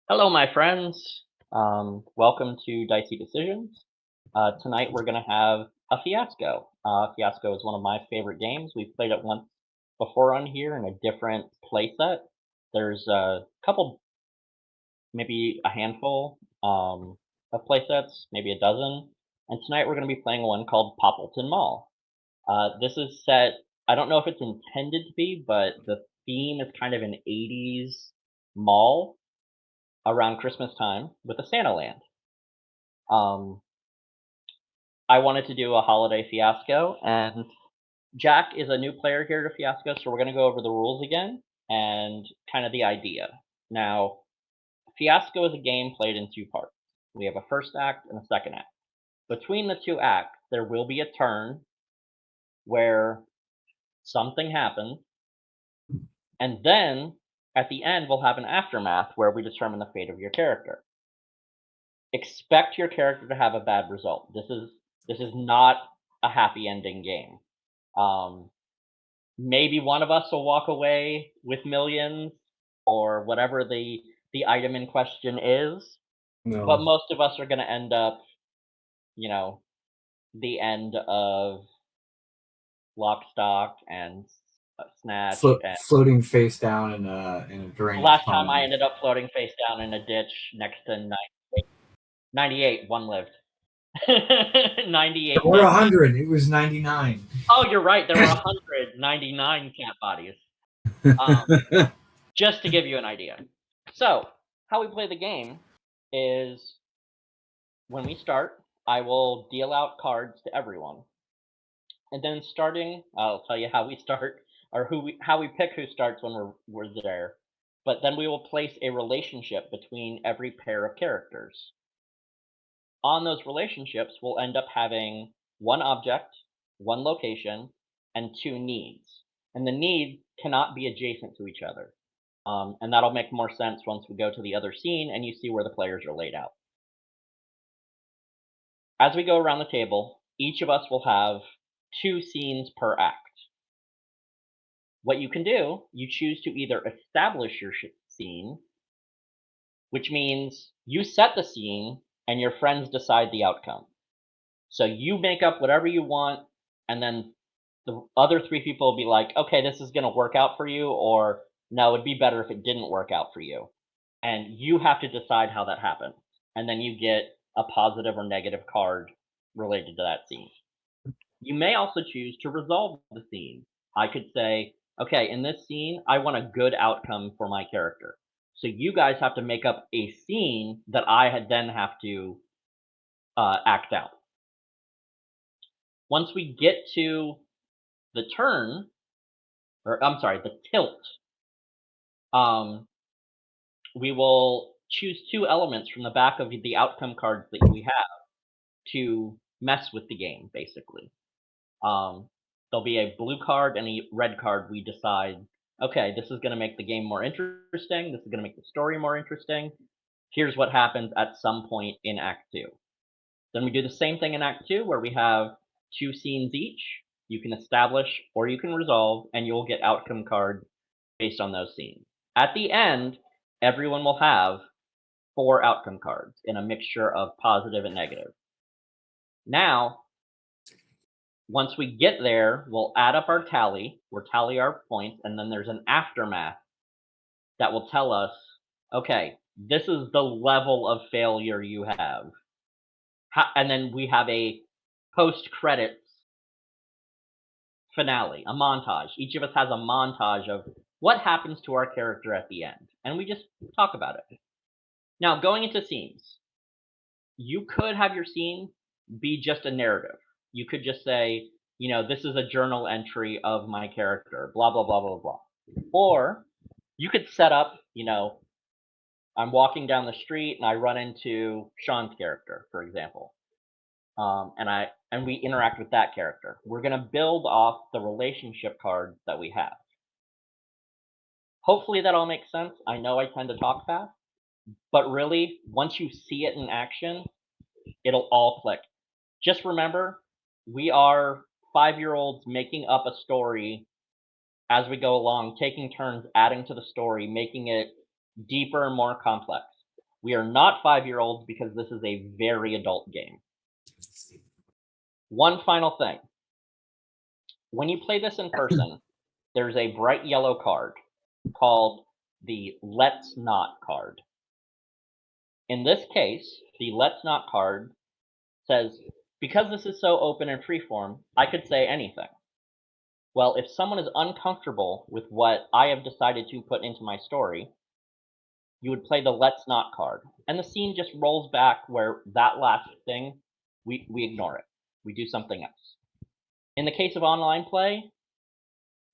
Hello, my friends. Welcome to Dicey Decisions. Tonight we're going to have a Fiasco. Fiasco is one of my favorite games. We've played it once before on here in a different playset. There's a couple, maybe a handful of playsets, maybe a dozen. And tonight we're going to be playing one called Poppleton Mall. This is set, I don't know if it's intended to be, but the theme is kind of an 80s mall around Christmas time with a Santa land. Um, I wanted to do a holiday Fiasco, and Jack is a new player here to Fiasco, so we're going to go over the rules again and kind of the idea. Now, Fiasco is a game played in two parts. We have a first act and a second act. Between the two acts, there will be a turn where something happens, and then at the end, we'll have an aftermath where we determine the fate of your character. Expect your character to have a bad result. This is not a happy ending game. Maybe one of us will walk away with millions or whatever the item in question is, but No. most of us are going to end up, you know, the end of Lock, Stock, and Snatch. And Floating face down in a the drainage last time I pond. ended up floating face down in a ditch next to 98. 98, one lived. 98 Or dead. 100. It was 99. Oh, you're right. There were 199 cat bodies. Just to give you an idea. So, how we play the game is when we start, I will deal out cards to everyone. And then starting, I'll tell you how we start or how we pick who starts when we're there. But then we will place a relationship between every pair of characters. On those relationships, we'll end up having one object, one location, and two needs. And the needs cannot be adjacent to each other. And that'll make more sense once we go to the other scene and you see where the players are laid out. As we go around the table, each of us will have two scenes per act. What you can do, you choose to either establish your scene, which means you set the scene and your friends decide the outcome. So you make up whatever you want, and then the other three people will be like, okay, this is going to work out for you, or no, it'd be better if it didn't work out for you. And you have to decide how that happens. And then you get a positive or negative card related to that scene. You may also choose to resolve the scene. I could say, okay, in this scene, I want a good outcome for my character. So you guys have to make up a scene that then have to act out. Once we get to the turn, or I'm sorry, the tilt, we will choose two elements from the back of the outcome cards that we have to mess with the game, basically. There'll be a blue card and a red card. We decide, okay, this is going to make the game more interesting. This is going to make the story more interesting. Here's what happens at some point in Act 2. Then we do the same thing in Act 2 where we have two scenes each. You can establish or you can resolve, and you'll get outcome cards based on those scenes. At the end, everyone will have 4 outcome cards in a mixture of positive and negative. Now, once we get there, we'll add up our tally. We'll tally our points, and then there's an aftermath that will tell us, okay, this is the level of failure you have. And then we have a post-credits finale, a montage. Each of us has a montage of what happens to our character at the end, and we just talk about it. Now, going into scenes, you could have your scene be just a narrative. You could just say, this is a journal entry of my character, blah, blah, blah, blah, blah. Or you could set up, I'm walking down the street and I run into Sean's character, for example. And we interact with that character. We're going to build off the relationship cards that we have. Hopefully that all makes sense. I know I tend to talk fast, but really, once you see it in action, it'll all click. Just remember, we are 5-year-olds making up a story as we go along, taking turns adding to the story, making it deeper and more complex. We are not 5-year-olds because this is a very adult game. One final thing. When you play this in person, there's a bright yellow card called the Let's Not card. In this case, the Let's Not card says, because this is so open and freeform, I could say anything. Well, if someone is uncomfortable with what I have decided to put into my story, you would play the Let's Not card. And the scene just rolls back where that last thing, we ignore it. We do something else. In the case of online play,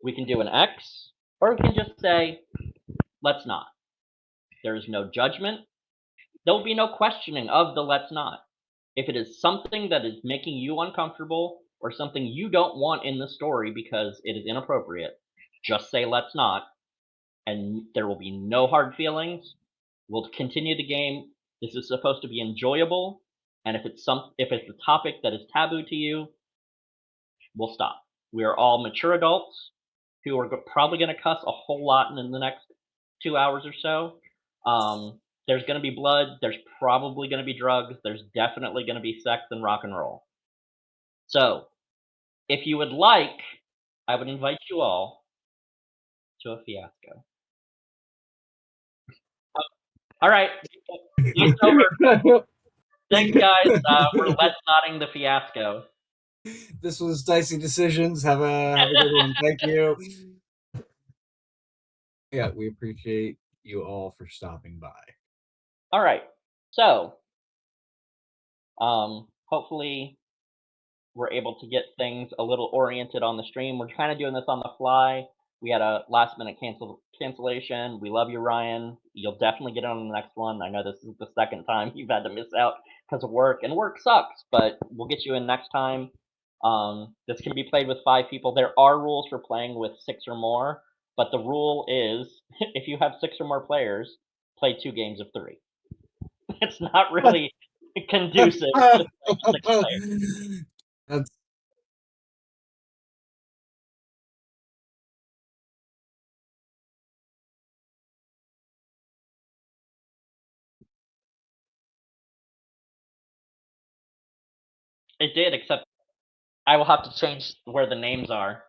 we can do an X, or we can just say, let's not. There is no judgment. There will be no questioning of the let's not. If it is something that is making you uncomfortable or something you don't want in the story because it is inappropriate, just say let's not, and there will be no hard feelings. We'll continue the game. This is supposed to be enjoyable, and if it's a topic that is taboo to you, we'll stop. We are all mature adults who are probably going to cuss a whole lot in the next 2 hours or so. There's going to be blood. There's probably going to be drugs. There's definitely going to be sex and rock and roll. So, if you would like, I would invite you all to a fiasco. All right, it's over. Thanks, guys. We're let's nodding the fiasco. This was Dicey Decisions. Have a good one. Thank you. Yeah, we appreciate you all for stopping by. All right, so hopefully we're able to get things a little oriented on the stream. We're kind of doing this on the fly. We had a last minute cancellation. We love you, Ryan. You'll definitely get on the next one. I know this is the second time you've had to miss out because of work, and work sucks, but we'll get you in next time. This can be played with 5 people. There are rules for playing with 6 or more, but the rule is if you have 6 or more players, play 2 games of 3. It's not really conducive to playing 6 players. That's It did, except I will have to change where the names are.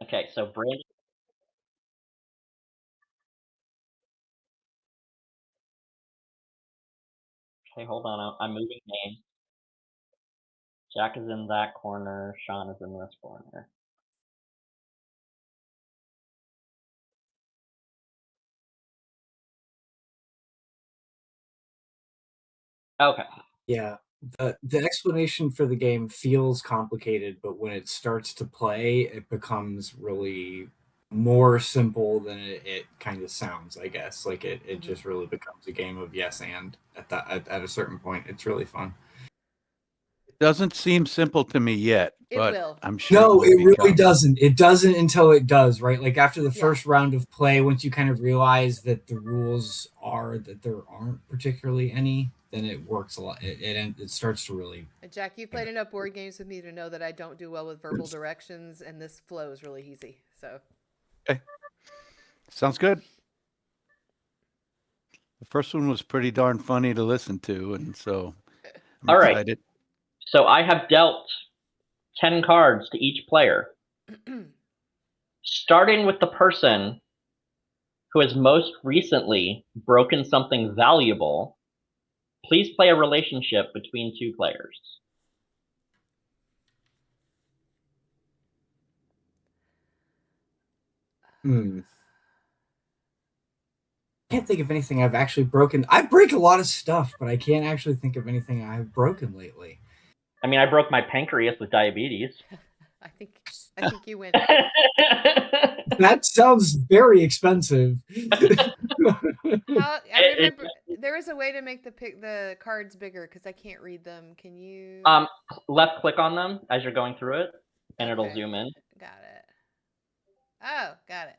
Okay, so Brandon. Okay, hold on. I'm moving names. Jack is in that corner. Sean is in this corner. Okay. yeah. The explanation for the game feels complicated, but when it starts to play, it becomes really more simple than it kind of sounds, I guess. Like it just really becomes a game of yes and at a certain point. It's really fun. It doesn't seem simple to me yet, It but will. I'm sure No, will it really become. doesn't. It doesn't until it does, right? Like after the Yeah. first round of play, once you kind of realize that the rules are that there aren't particularly any, then it works a lot. It starts to really. Jack, you've played enough board games with me to know that I don't do well with verbal directions, and this flows really easy. So, Okay. Sounds good. The first one was pretty darn funny to listen to, and so I'm All right. excited. So I have dealt 10 cards to each player, starting with the person who has most recently broken something valuable. Please play a relationship between 2 players. Can't think of anything I've actually broken. I break a lot of stuff, but I can't actually think of anything I've broken lately. I mean, I broke my pancreas with diabetes. I think you win. That sounds very expensive. I remember there is a way to make the cards bigger because I can't read them. Can you? Left click on them as you're going through it, and it'll Okay. zoom in. Got it. Oh, got it.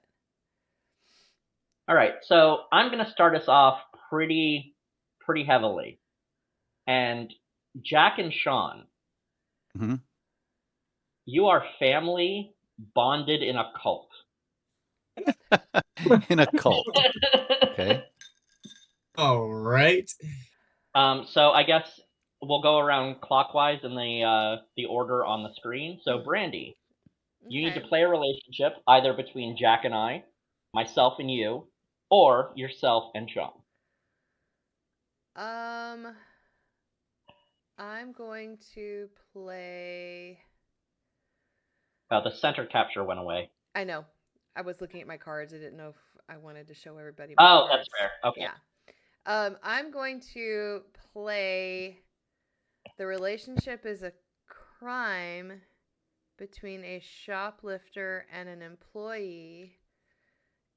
All right, so I'm gonna start us off pretty heavily, and Jack and Sean, hmm you are family bonded in a cult. In a cult. Okay. All right. So I guess we'll go around clockwise in the order on the screen. So Brandy, you need to Okay. play a relationship either between Jack and I, myself and you, or yourself and Sean. I'm going to play. The center capture went away. I know. I was looking at my cards. I didn't know if I wanted to show everybody my cards. Oh, that's fair. Okay. Yeah. I'm going to play. The relationship is a crime between a shoplifter and an employee.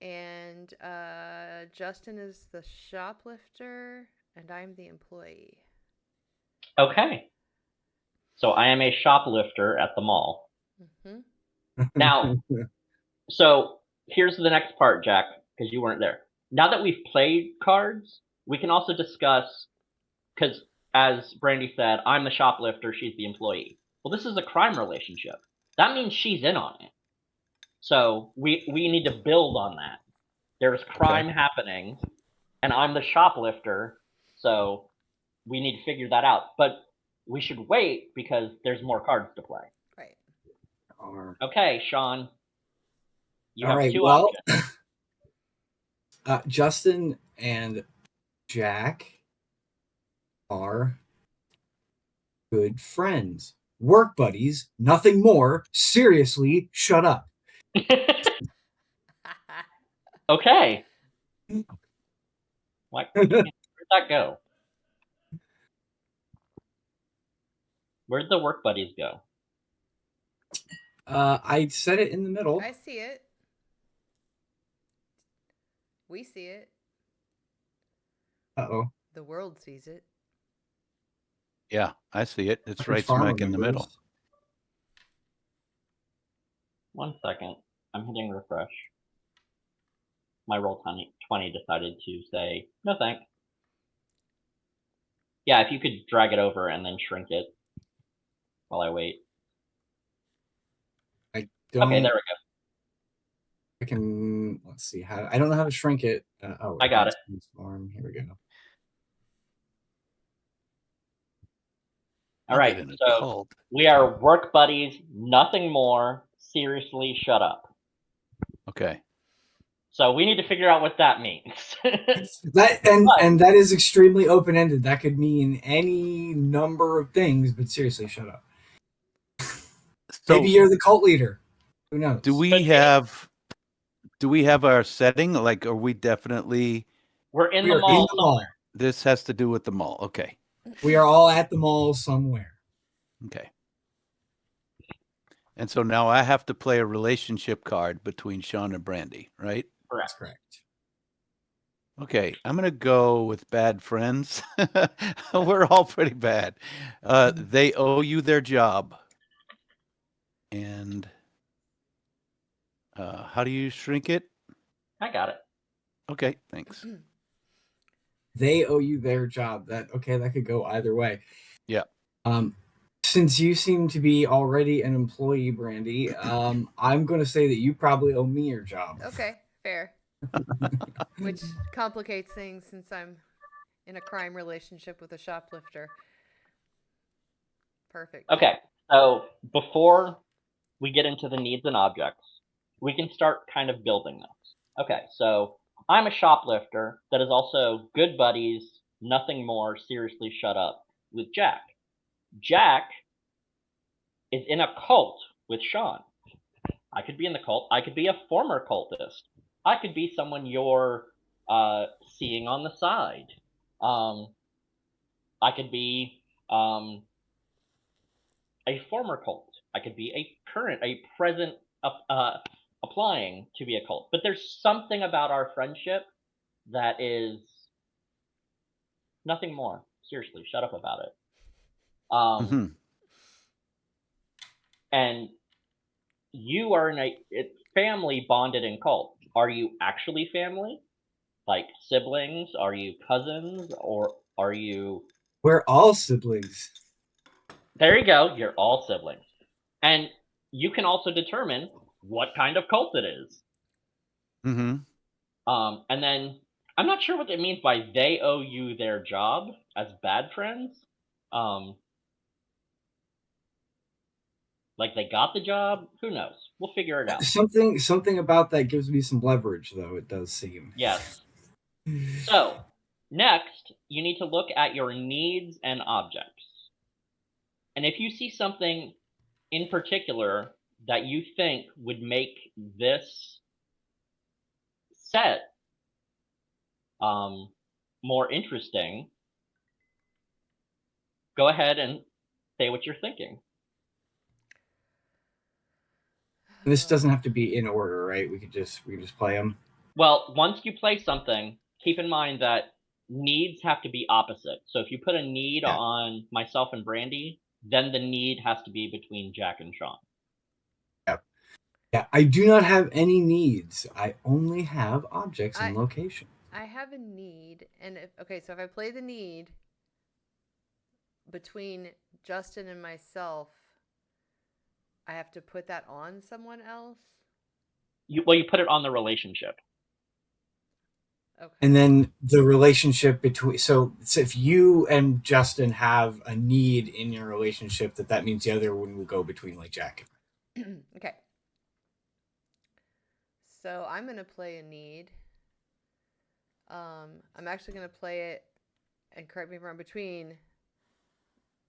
And Justin is the shoplifter, and I'm the employee. Okay. So I am a shoplifter at the mall. Mm-hmm. Now, so here's the next part, Jack, because you weren't there. Now that we've played cards, we can also discuss, because as Brandy said, I'm the shoplifter, she's the employee. Well, this is a crime relationship. That means she's in on it. So we need to build on that. There's crime happening, and I'm the shoplifter, so we need to figure that out. But we should wait because there's more cards to play. Right. Okay, Sean. You All have right, two well, options. Justin and Jack are good friends, work buddies, nothing more. Seriously, shut up. Okay. Where'd that go? Where'd the work buddies go? I said it in the middle. I see it. We see it. Uh-oh. The world sees it. Yeah, I see it. It's Tucker's right Farm smack in the middle. members. 1 second. I'm hitting refresh. My Roll20 decided to say, no thanks. Yeah, if you could drag it over and then shrink it while I wait. I don't. Okay, there we go. I can. Let's see how. I don't know how to shrink it. I got it. Transform. Here we go. All right, so we are work buddies, nothing more. Seriously, shut up. Okay. So we need to figure out what that means. and that is extremely open ended. That could mean any number of things, but seriously, shut up. So, maybe you're the cult leader. Who knows? Do we have our setting? Like, are we definitely? We're in the mall. Somewhere. This has to do with the mall. Okay. We are all at the mall somewhere. Okay. And so now I have to play a relationship card between Sean and Brandy, right? Correct. That's correct. Okay, I'm going to go with bad friends. We're all pretty bad. They owe you their job. And how do you shrink it? I got it. Okay, thanks. They owe you their job. That could go either way. Yeah. Since you seem to be already an employee, Brandy, I'm going to say that you probably owe me your job. Okay, fair. Which complicates things since I'm in a crime relationship with a shoplifter. Perfect. Okay, so before we get into the needs and objects, we can start kind of building this. Okay, so I'm a shoplifter that is also good buddies, nothing more, seriously shut up, with Jack. Jack is in a cult with Sean. I could be in the cult. I could be a former cultist. I could be someone you're seeing on the side. I could be a former cult. I could be a present applying to be a cult. But there's something about our friendship that is nothing more. Seriously, shut up about it. And you are in a family bonded in cult. Are you actually family? Like siblings? Are you cousins? Or are you... We're all siblings. There you go. You're all siblings. And you can also determine what kind of cult it is. Mm-hmm. And then I'm not sure what it means by they owe you their job as bad friends. Like they got the job. Who knows? We'll figure it out. Something about that gives me some leverage, though. It does seem. Yes. So next, you need to look at your needs and objects. And if you see something in particular that you think would make this set more interesting, go ahead and say what you're thinking. This doesn't have to be in order, right? We could just play them. Well, once you play something, keep in mind that needs have to be opposite. So if you put a need on myself and Brandy, then the need has to be between Jack and Sean. Yeah, I do not have any needs. I only have objects and location. I have a need, and so if I play the need between Justin and myself, I have to put that on someone else? You put it on the relationship. Okay. And then the relationship between so if you and Justin have a need in your relationship, that means the other one will go between like Jack. Okay. So I'm gonna play a need. I'm actually gonna play it, and correct me if I'm wrong, between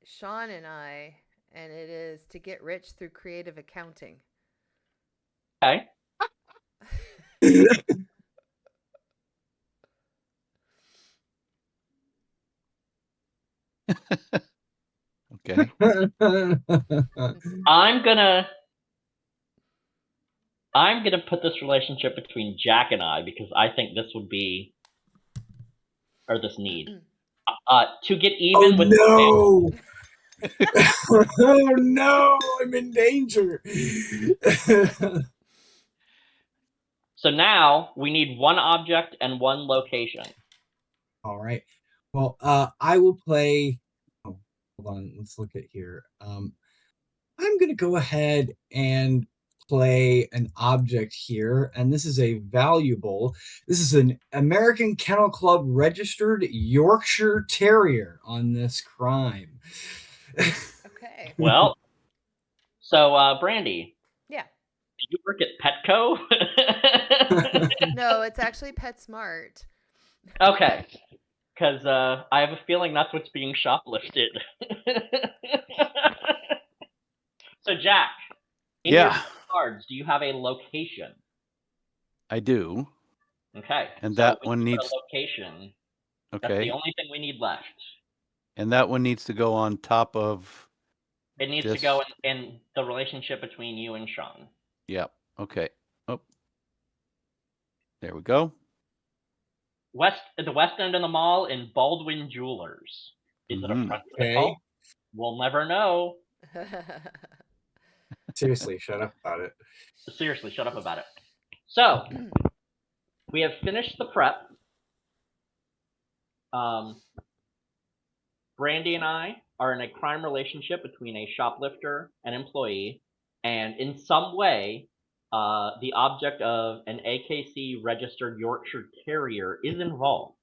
Sean and I, and it is to get rich through creative accounting. Okay. Okay. I'm gonna put this relationship between Jack and I because I think this would be, or this need, to get even with. No! Oh no! I'm in danger. So now we need one object and one location. All right. Well, I will play. Oh, hold on. Let's look at here. I'm going to go ahead and play an object here, and this is a valuable. This is an American Kennel Club registered Yorkshire Terrier on this crime. Okay. Well, so Brandy. Yeah. Do you work at Petco? No, it's actually PetSmart. Okay. Because I have a feeling that's what's being shoplifted. So, Jack, in your cards, do you have a location? I do. Okay. And so that when one you put needs. a location. Okay. That's the only thing we need left. And that one needs to go on top of. It needs to go in the relationship between you and Sean. Yep. Okay. Oh. There we go. The west end of the mall in Baldwin Jewelers. Is it a front to the call? We'll never know. Seriously, shut up about it. Seriously, shut up about it. So, we have finished the prep. Brandy and I are in a crime relationship between a shoplifter and employee, and in some way, the object of an AKC registered Yorkshire Terrier is involved.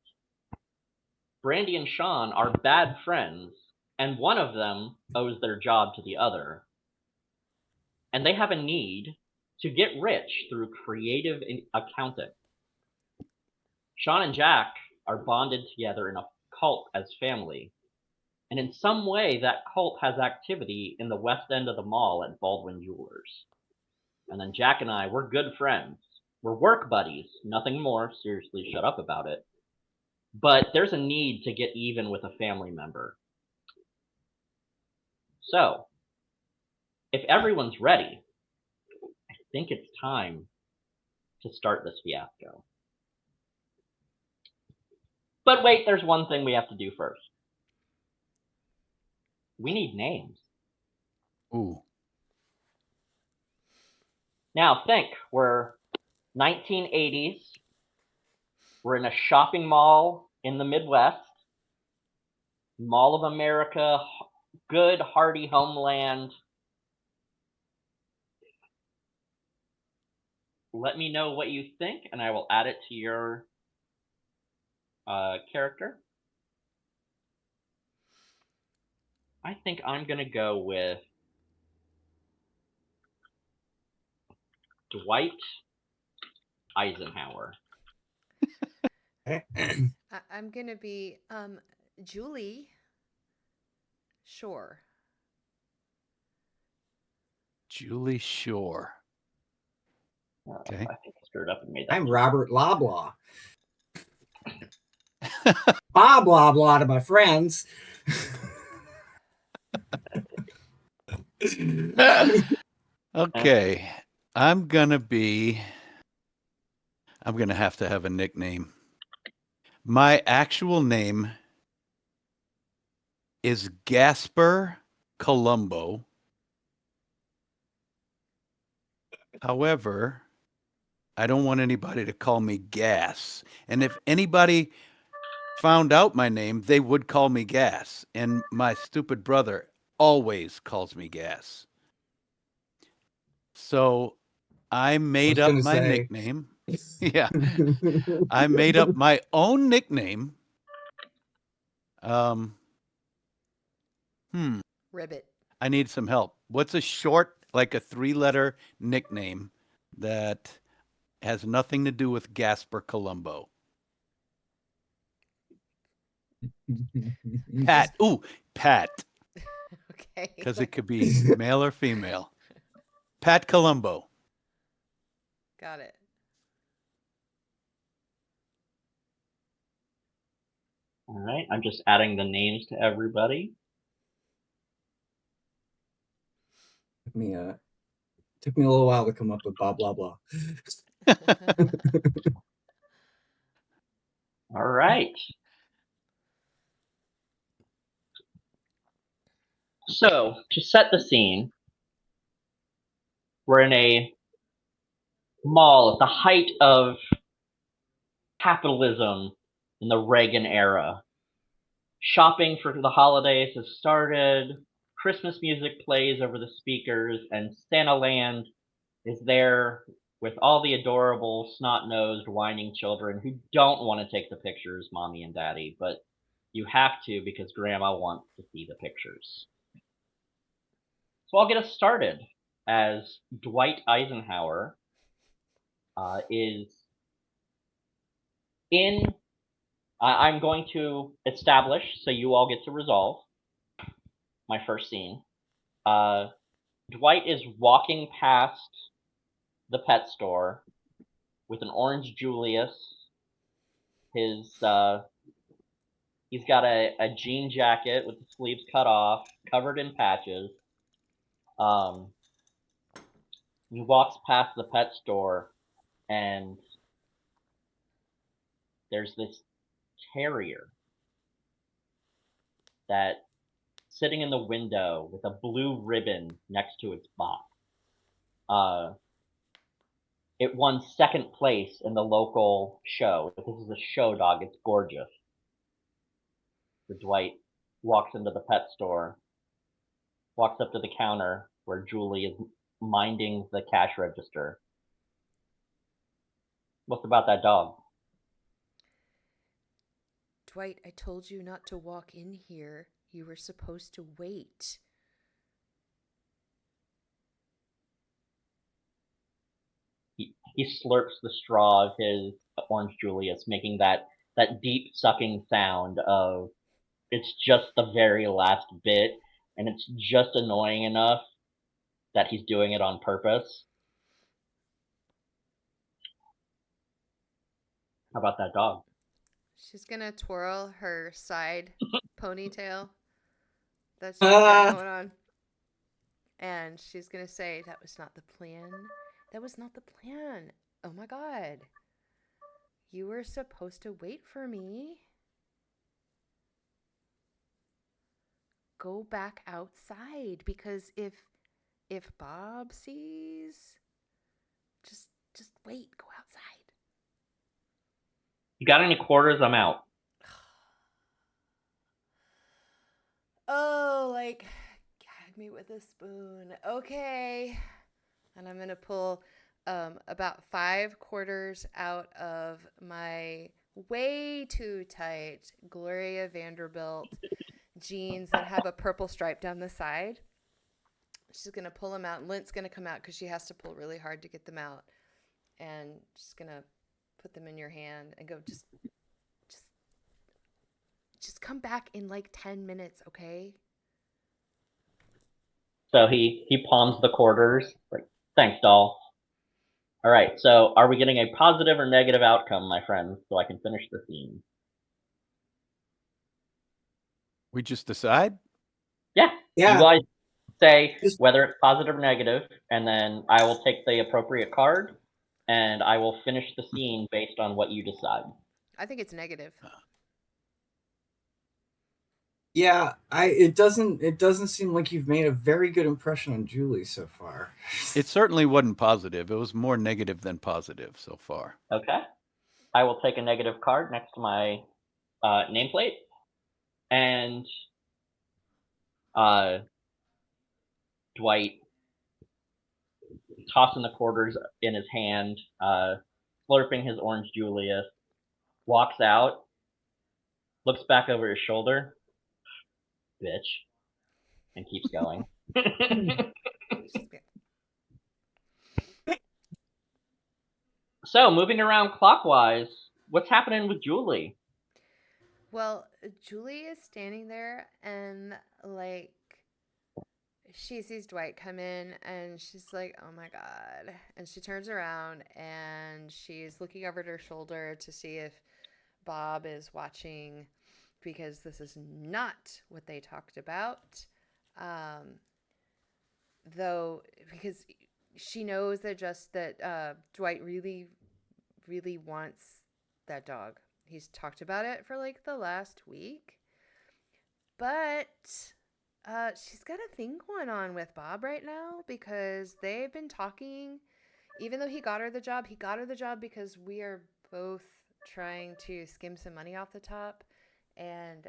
Brandy and Sean are bad friends, and one of them owes their job to the other. And they have a need to get rich through creative accounting. Sean and Jack are bonded together in a cult as family. And in some way, that cult has activity in the west end of the mall at Baldwin Jewelers. And then Jack and I, we're good friends. We're work buddies, nothing more. Seriously, shut up about it. But there's a need to get even with a family member. So, if everyone's ready, I think it's time to start this fiasco. But wait, there's one thing we have to do first. We need names. Ooh. Now think, we're 1980s. We're in a shopping mall in the Midwest. Mall of America, good, hearty homeland. let me know what you think, and I will add it to your character. I think I'm gonna go with Dwight Eisenhower. I'm gonna be Julie Shore. Julie Shore. Okay. I think I screwed up and made that. I'm Robert Loblaw. Bob Loblaw to my friends. Okay. I'm going to have to have a nickname. My actual name is Gasper Colombo. However, I don't want anybody to call me Gas. And if anybody found out my name, they would call me Gas. And my stupid brother always calls me Gas. So I made up my nickname. Yeah. I made up my own nickname. Ribbit. I need some help. What's a short, like a 3-letter nickname that has nothing to do with Gasper Colombo? Pat. Ooh, Pat. Okay. Because it could be male or female. Pat Colombo. Got it. All right, I'm just adding the names to everybody. Took me a little while to come up with blah blah blah. All right. So, to set the scene, we're in a mall at the height of capitalism in the Reagan era. Shopping for the holidays has started, Christmas music plays over the speakers, and Santa Land is there with all the adorable, snot-nosed, whining children who don't want to take the pictures, Mommy and Daddy, but you have to because Grandma wants to see the pictures. So I'll get us started as Dwight Eisenhower is in. I'm going to establish, so you all get to resolve my first scene. Dwight is walking past the pet store with an orange Julius. He's got a jean jacket with the sleeves cut off, covered in patches. He walks past the pet store, and there's this terrier that sitting in the window with a blue ribbon next to its box. It won second place in the local show. This is a show dog. It's gorgeous. So Dwight walks into the pet store, walks up to the counter where Julie is minding the cash register. What's about that dog? Dwight, I told you not to walk in here. You were supposed to wait. He slurps the straw of his orange Julius, making that deep sucking sound of it's just the very last bit, and it's just annoying enough that he's doing it on purpose. How about that dog? She's gonna twirl her side ponytail that she's got going on. And she's gonna say, that was not the plan. That was not the plan. Oh my god. You were supposed to wait for me. Go back outside, because if Bob sees, just wait, go outside. You got any quarters? I'm out. Oh, like, gag me with a spoon. Okay. And I'm gonna pull about 5 quarters out of my way too tight Gloria Vanderbilt jeans that have a purple stripe down the side. She's going to pull them out. Lint's going to come out because she has to pull really hard to get them out. And she's going to put them in your hand and go, just, just come back in like 10 minutes, okay? So he palms the quarters. Like, thanks, doll. All right. So are we getting a positive or negative outcome, my friends, so I can finish the scene? We just decide? Yeah. Yeah. You guys say Just- whether it's positive or negative, and then I will take the appropriate card, and I will finish the scene based on what you decide. I think it's negative. Yeah, it doesn't seem like you've made a very good impression on Julie so far. It certainly wasn't positive. It was more negative than positive so far. Okay. I will take a negative card next to my nameplate, and Dwight tossing the quarters in his hand, slurping his orange Julius, walks out, looks back over his shoulder, bitch, and keeps going. So, moving around clockwise, what's happening with Julie? Well, Julie is standing there and like she sees Dwight come in and she's like, "Oh my god." And she turns around and she's looking over her shoulder to see if Bob is watching because this is not what they talked about. Um, though because she knows that Dwight really really wants that dog. He's talked about it for like the last week. But she's got a thing going on with Bob right now because they've been talking. Even though he got her the job because we are both trying to skim some money off the top. And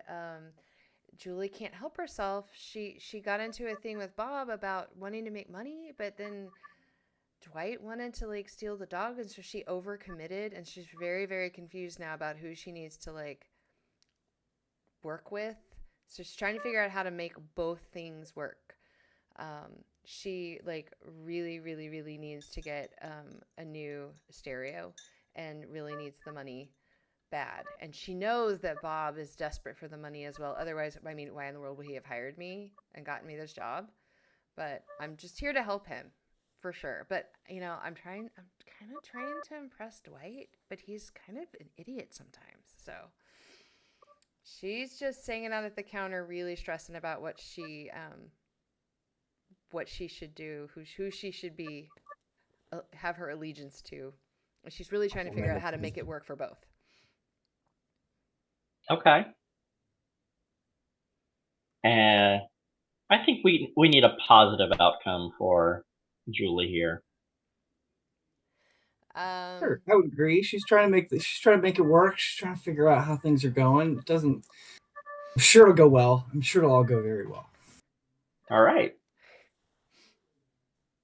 Julie can't help herself. She got into a thing with Bob about wanting to make money, but then Dwight wanted to like steal the dog, and so she overcommitted, and she's very, very confused now about who she needs to like work with. So she's trying to figure out how to make both things work. She like really, really, really needs to get a new stereo, and really needs the money bad. And she knows that Bob is desperate for the money as well. Otherwise, I mean, why in the world would he have hired me and gotten me this job? But I'm just here to help him. For sure. But, I'm kind of trying to impress Dwight, but he's kind of an idiot sometimes. So she's just hanging out at the counter, really stressing about what she should do, who she should be, have her allegiance to. She's really trying to figure out how to make it work for both. Okay. And I think we need a positive outcome for Julie here. Sure, I would agree. She's trying to make it work. She's trying to figure out how things are going. It doesn't. I'm sure it'll go well. I'm sure it'll all go very well. All right.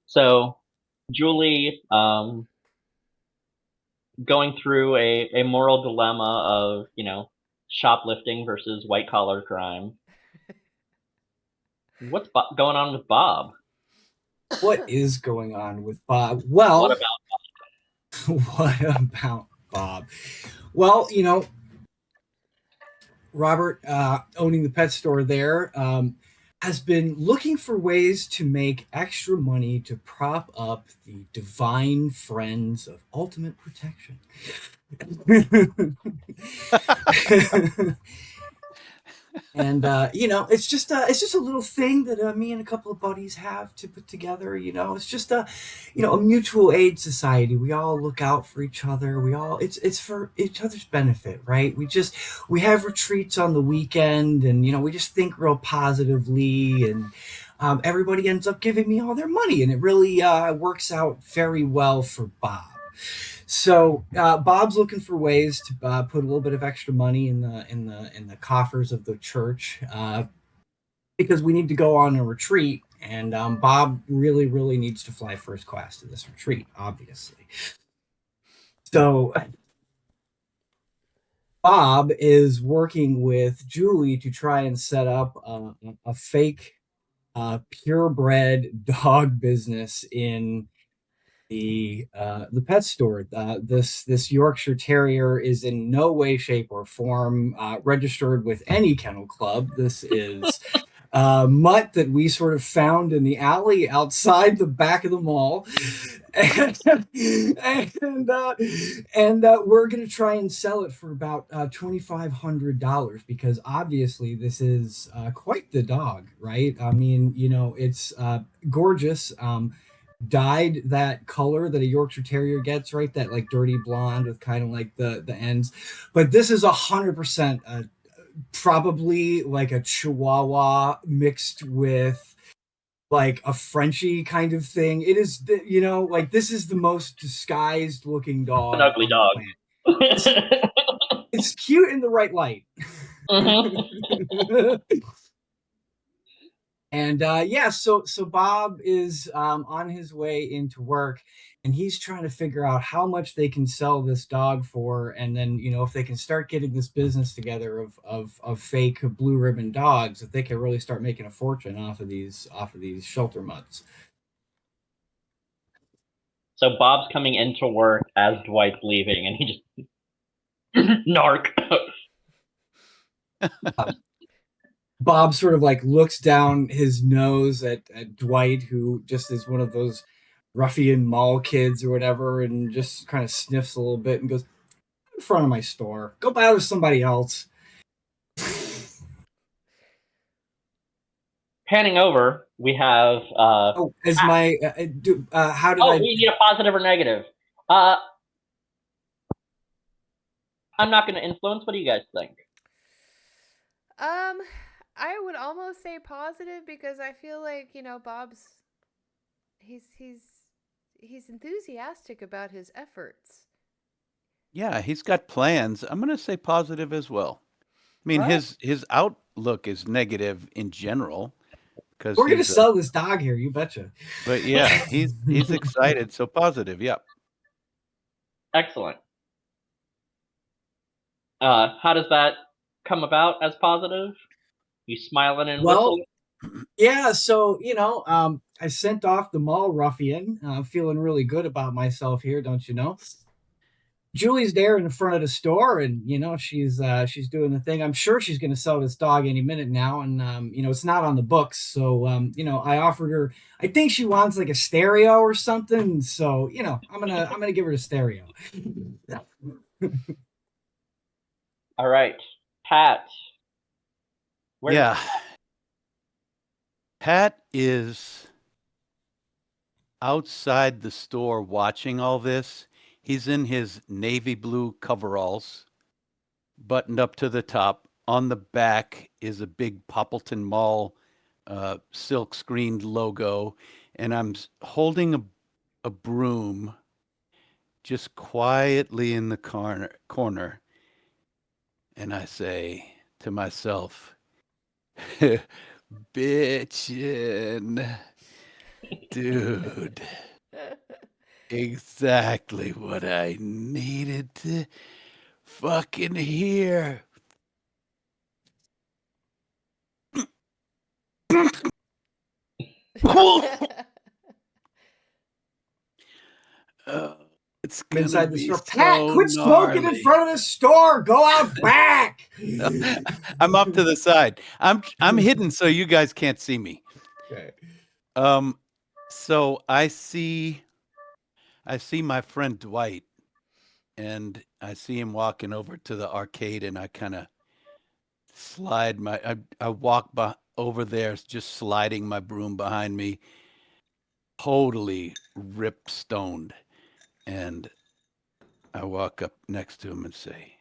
So, Julie, going through a moral dilemma of shoplifting versus white collar crime. What's going on with Bob? What is going on with Bob? Well, what about Bob? Well, Robert, owning the pet store there, has been looking for ways to make extra money to prop up the divine friends of ultimate protection. And it's just a little thing that me and a couple of buddies have to put together. It's just a mutual aid society. We all look out for each other. It's for each other's benefit, right? We have retreats on the weekend, and we just think real positively, and everybody ends up giving me all their money, and it really works out very well for Bob. So Bob's looking for ways to put a little bit of extra money in the coffers of the church because we need to go on a retreat And Bob really, really needs to fly first class to this retreat, obviously. So Bob is working with Julie to try and set up a fake purebred dog business in the pet store. This Yorkshire Terrier is in no way, shape, or form registered with any kennel club. This is mutt that we sort of found in the alley outside the back of the mall. And we're going to try and sell it for about $2,500 because obviously this is quite the dog, right? I mean, it's gorgeous. Dyed that color that a Yorkshire Terrier gets, right? That like dirty blonde with kind of like the ends. But this is 100% probably like a Chihuahua mixed with like a Frenchie kind of thing. It is, like this is the most disguised looking dog. An ugly dog. It's cute in the right light. Mhm. And so Bob is on his way into work, and he's trying to figure out how much they can sell this dog for, and then if they can start getting this business together of fake blue ribbon dogs, if they can really start making a fortune off of these shelter mutts. So Bob's coming into work as Dwight's leaving, and he just narc. Bob sort of like looks down his nose at Dwight, who just is one of those ruffian mall kids or whatever, and just kind of sniffs a little bit and goes, "In front of my store, go buy with somebody else." Panning over, we have. How did I? We need a positive or negative. I'm not going to influence. What do you guys think? I would almost say positive because I feel like Bob's he's enthusiastic about his efforts. Yeah, he's got plans. I'm going to say positive as well. I mean, Right. his outlook is negative in general because We're gonna sell this dog here, you betcha. but yeah, he's excited, so positive. Yep. Excellent. How does that come about as positive? You smiling and Well, whistling? yeah, so I sent off the mall ruffian, feeling really good about myself here, don't you know? Julie's there in the front of the store, and she's doing the thing. I'm sure she's going to sell this dog any minute now, and it's not on the books. So I offered her. I think she wants like a stereo or something. So I'm gonna give her the stereo. All right, Pat. Yeah. Pat is outside the store watching all this. He's in his navy blue coveralls, buttoned up to the top. On the back is a big Poppleton Mall silk screened logo, and I'm holding a broom just quietly in the corner, and I say to myself, bitchin', dude. Exactly what I needed to fucking hear. It's gonna Inside the be store, Pat, so quit smoking in gnarly. front of the store. Go out back. I'm up to the side. I'm hidden so you guys can't see me. Okay. So I see my friend Dwight, and I see him walking over to the arcade, and I kind of slide I walk over there, just sliding my broom behind me, totally rip stoned, and I walk up next to him and say,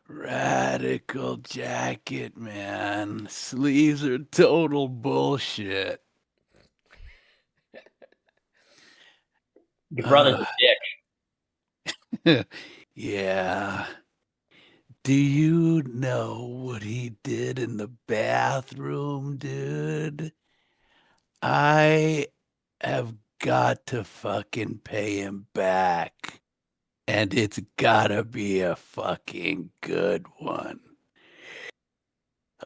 "Radical jacket, man. Sleeves are total bullshit." Your brother's a dick. Yeah. Do you know what he did in the bathroom, dude? I have got to fucking pay him back. And it's gotta be a fucking good one.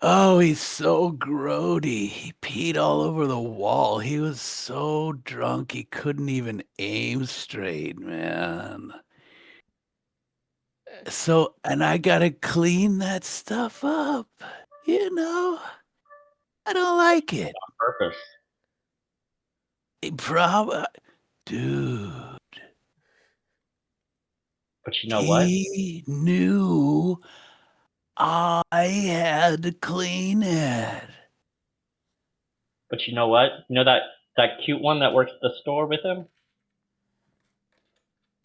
Oh, he's so grody. He peed all over the wall. He was so drunk he couldn't even aim straight, man. So, and I gotta clean that stuff up. You know, I don't like it. On purpose. Dude, But you know what? he knew I had to clean it. But you know what? You know that cute one that works at the store with him?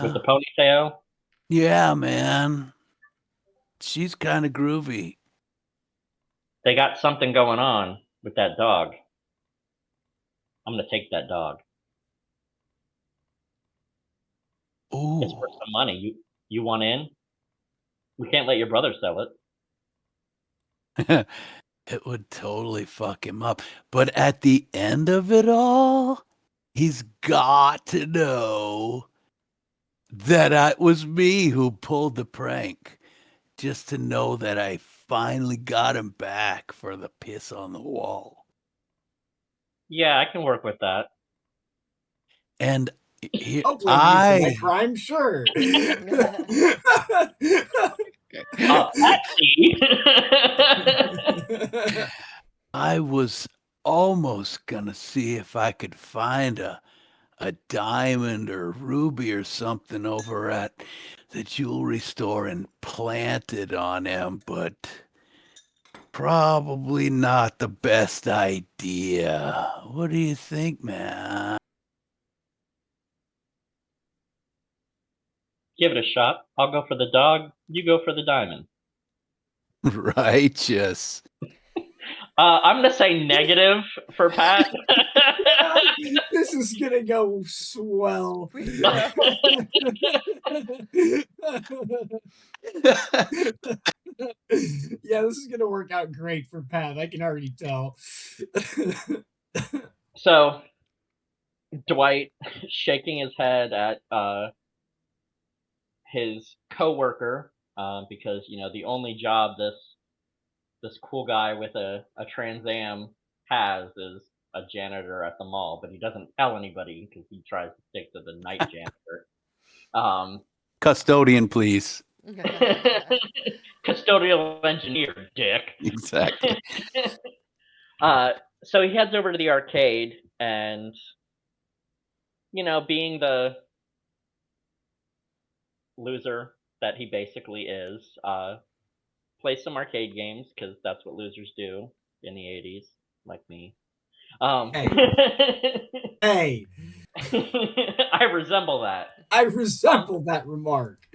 With the ponytail? Yeah, man. She's kind of groovy. They got something going on with that dog. I'm gonna take that dog. Ooh. It's worth some money. You want in? We can't let your brother sell it. It would totally fuck him up. But at the end of it all, he's got to know that it was me who pulled the prank. Just to know that I finally got him back for the piss on the wall. Yeah, I can work with that. And here, I'll blame you for that crime, sure. Patsy. I was almost gonna see if I could find a diamond or ruby or something over at the jewelry store and plant it on him, but probably not the best idea. What do you think, man? Give it a shot. I'll go for the dog. You go for the diamond. Righteous. I'm gonna say negative for Pat. This is gonna go swell. Yeah. Yeah, this is gonna work out great for Pat. I can already tell. So, Dwight shaking his head at his coworker because the only job this cool guy with a Trans Am has is a janitor at the mall, but he doesn't tell anybody because he tries to stick to the night janitor. Custodian, please. Custodial engineer, dick. Exactly. So he heads over to the arcade and, being the loser that he basically is, plays some arcade games because that's what losers do in the 80s, like me. Hey, I resemble that. I resemble that remark.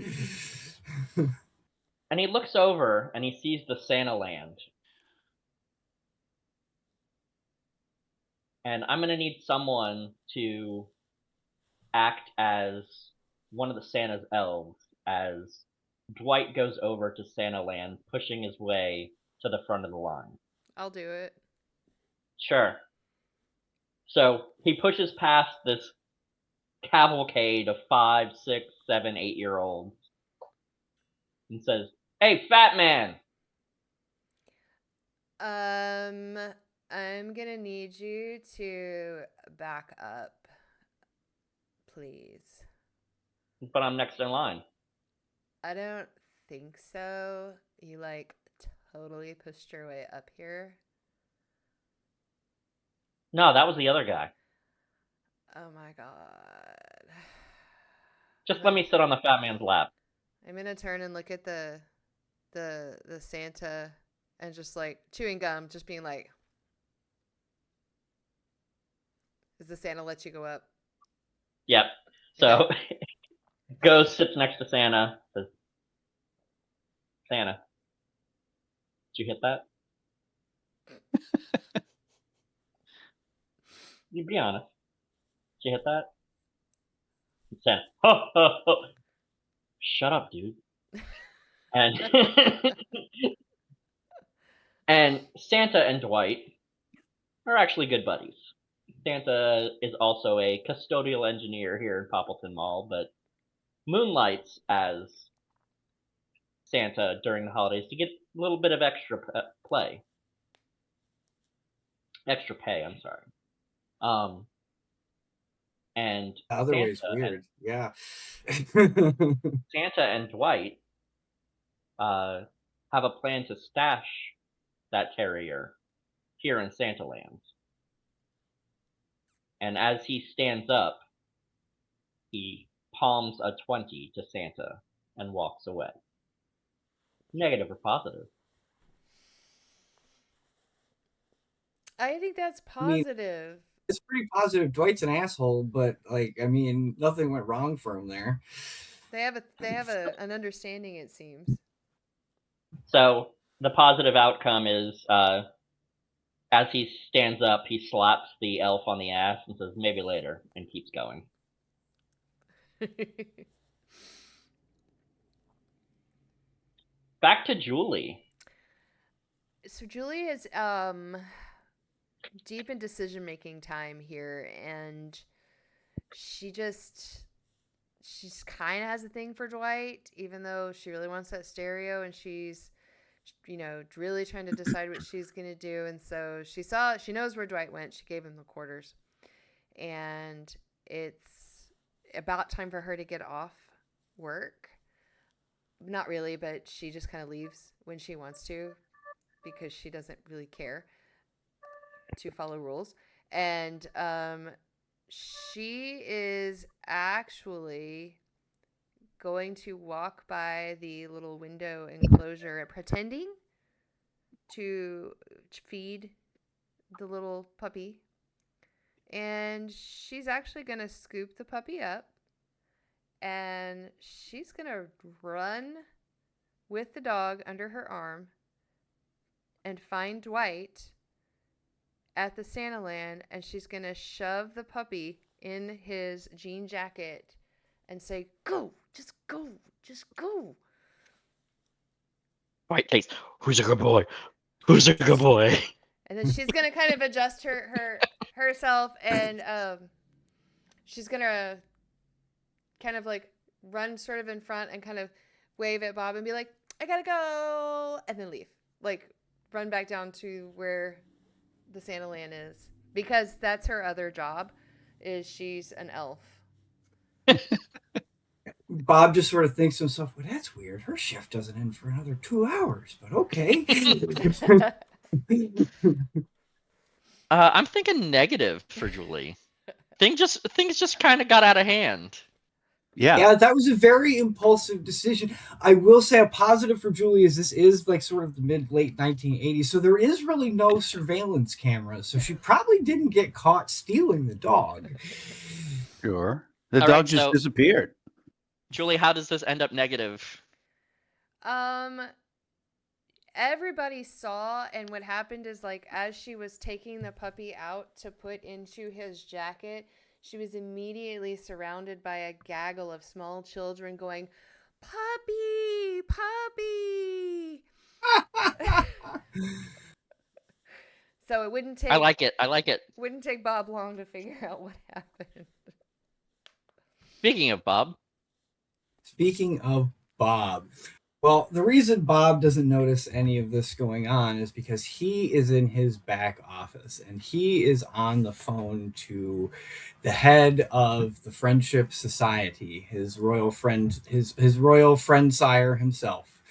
And he looks over and he sees the Santa Land. And I'm going to need someone to act as one of the Santa's elves as Dwight goes over to Santa Land, pushing his way to the front of the line. I'll do it. Sure. So he pushes past this cavalcade of 5, 6, 7, 8-year-olds and says, "Hey, fat man!" I'm gonna need you to back up, please. But I'm next in line. I don't think so. You totally pushed your way up here. No, that was the other guy. Oh my god. Just let me sit on the fat man's lap. I'm gonna turn and look at the Santa and just chewing gum, just being like, does the Santa let you go up? Yep. So goes, sits next to Santa, says, "Santa, did you hit that?" You be honest. Did you hit that? And Santa, ho, ho, ho. Shut up, dude. And and Santa and Dwight are actually good buddies. Santa is also a custodial engineer here in Poppleton Mall, but moonlights as Santa during the holidays to get a little bit of extra pay. I'm sorry. And The other way is Santa weird. Yeah. and Dwight have a plan to stash that terrier here in Santaland. And as he stands up, he palms a 20 to Santa and walks away. Negative or positive? I think that's I mean, positive. it's pretty positive. Dwight's an asshole, but like, I mean, nothing went wrong for him there. They have an understanding, it seems. So the positive outcome is as he stands up, he slaps the elf on the ass and says, maybe later, and keeps going. Back to Julie. So Julie is deep in decision-making time here, and she kind of has a thing for Dwight, even though she really wants that stereo, and she's really trying to decide what she's gonna do. And so she knows where Dwight went. She gave him the quarters, and it's about time for her to get off work. Not really, but she just kind of leaves when she wants to because she doesn't really care to follow rules. And she is actually going to walk by the little window enclosure, pretending to feed the little puppy. And she's actually going to scoop the puppy up, and she's going to run with the dog under her arm and find Dwight at the Santaland, and she's going to shove the puppy in his jean jacket and say, go, just go, just go. White face. Who's a good boy? Who's a good boy? And then she's going to kind of adjust herself, and she's going to kind of like run sort of in front and kind of wave at Bob and be like, I gotta go, and then leave. Like, run back down to where the Santaland is, because that's her other job, is she's an elf. Bob just sort of thinks to himself, well, that's weird. Her shift doesn't end for another 2 hours, but okay. I'm thinking negative for Julie. Things just kind of got out of hand. Yeah, that was a very impulsive decision. I will say a positive for Julie is this is like sort of the late 1980s, so there is really no surveillance cameras, so she probably didn't get caught stealing the dog. Sure. The All dog right, just so- disappeared. Julie, how does this end up negative? Everybody saw, and what happened is, like, as she was taking the puppy out to put into his jacket, she was immediately surrounded by a gaggle of small children going, puppy, puppy. So it wouldn't take. I like it. Wouldn't take Bob long to figure out what happened. Speaking of Bob. Well, the reason Bob doesn't notice any of this going on is because he is in his back office and he is on the phone to the head of the Friendship Society, his royal friend sire himself.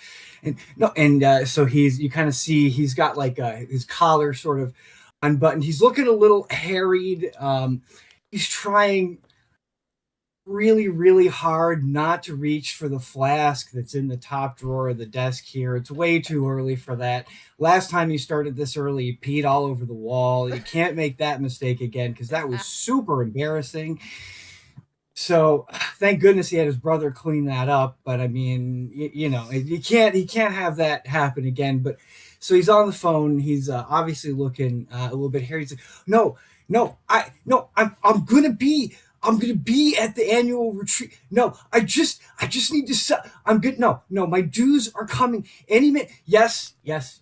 So you kind of see he's got like his collar sort of unbuttoned. He's looking a little harried. He's trying really, really hard not to reach for the flask that's in the top drawer of the desk here. It's way too early for that. Last time you started this early, you peed all over the wall. You can't make that mistake again because that was super embarrassing. So thank goodness he had his brother clean that up. But I mean, he can't have that happen again. But so he's on the phone. He's obviously looking a little bit hairy. He's like, I'm gonna be I'm gonna be at the annual retreat. No, I just need to sell. I'm good. No, my dues are coming any minute. Yes,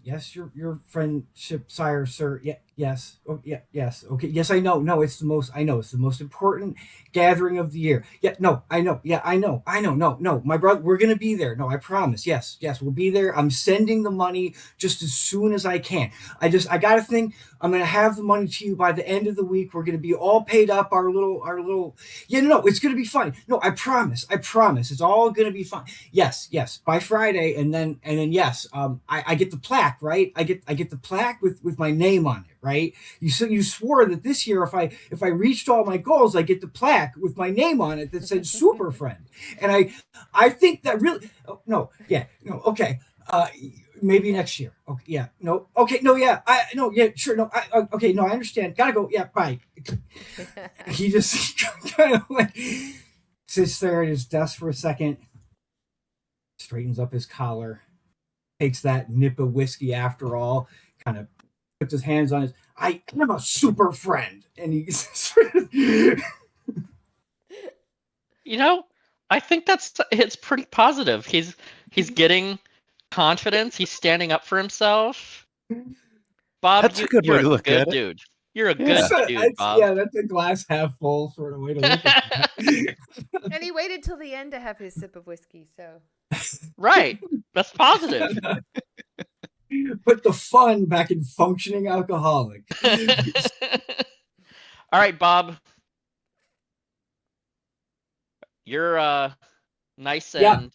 your friendship, sire, sir. Yeah, yes. Oh, yeah, yes. Okay, yes, I know. No, it's the most. I know it's the most important gathering of the year. Yeah, no, I know. Yeah, I know. No, my brother, we're gonna be there. No, I promise. Yes, we'll be there. I'm sending the money just as soon as I can. I got to think. I'm gonna have the money to you by the end of the week. We're gonna be all paid up. Our little. Yeah, no, it's gonna be fine. No, I promise. It's all gonna be fine. Yes. By Friday, and then yes. I get the plaque, right? I get the plaque with my name on it, right? You swore that this year, if I reached all my goals, I get the plaque with my name on it that said Super Friend, and I think that really. Oh, no, yeah, no, okay. Maybe next year. Okay, yeah, no, okay, no, yeah, sure, no, okay, no, I understand. Gotta go. Yeah, bye. He just kind of like sits there at his desk for a second, straightens up his collar, takes that nip of whiskey after all, kind of puts his hands on his. I am a super friend, and he. You know, I think it's pretty positive. He's getting confidence. He's standing up for himself. Bob, That's a good you're way a to look good at it. dude. You're a Yeah. good dude, Bob. Yeah, that's a glass half full sort of way to look at that. And he waited till the end to have his sip of whiskey, so. Right. That's positive. Put the fun back in functioning alcoholic. All right, Bob. You're nice and Yeah.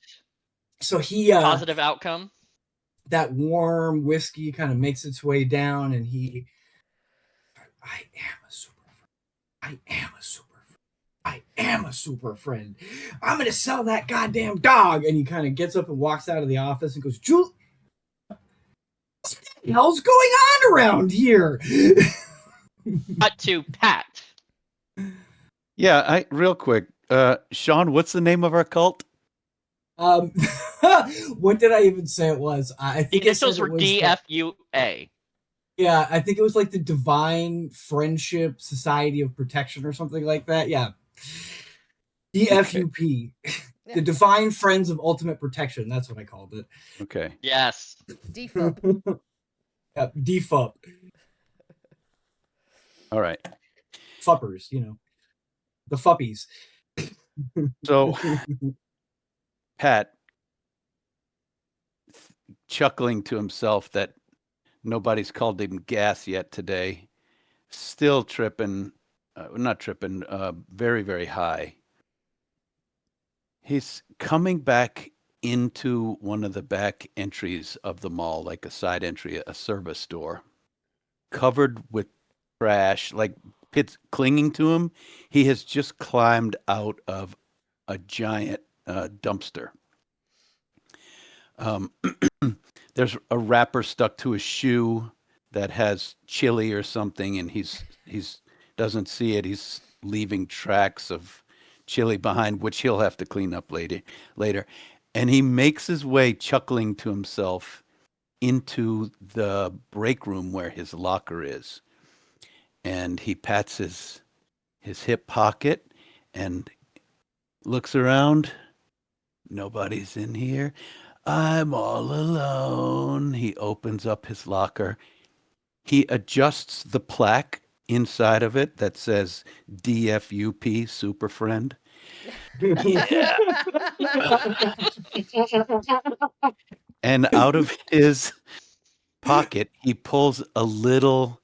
So he positive outcome. that warm whiskey kind of makes its way down, and I am a super friend. I am a super friend. I am a super friend. I'm gonna sell that goddamn dog. And he kind of gets up and walks out of the office and goes, Julie, what the hell's going on around here? Cut to Pat. Yeah, real quick. Sean, what's the name of our cult? What did I even say it was? I The think initials were it was DFUA. Yeah, I think it was like the Divine Friendship Society of Protection or something like that. Yeah. DFUP. The Divine Friends of Ultimate Protection. That's what I called it. Okay. Yes. DFUP. Yeah, DFUP. All right. Fuppers, the fuppies. So, Pat, chuckling to himself that nobody's called him gas yet today, still tripping, not tripping, very, very high. He's coming back into one of the back entries of the mall, like a side entry, a service store, covered with trash, like pits clinging to him. He has just climbed out of a giant dumpster. There's a wrapper stuck to his shoe that has chili or something, and he's doesn't see it. He's leaving tracks of chili behind, which he'll have to clean up later. And he makes his way, chuckling to himself, into the break room where his locker is. And he pats his hip pocket and looks around. Nobody's in here. I'm all alone. He opens up his locker. He adjusts the plaque inside of it that says DFUP, Super Friend. Yeah. And out of his pocket, he pulls a little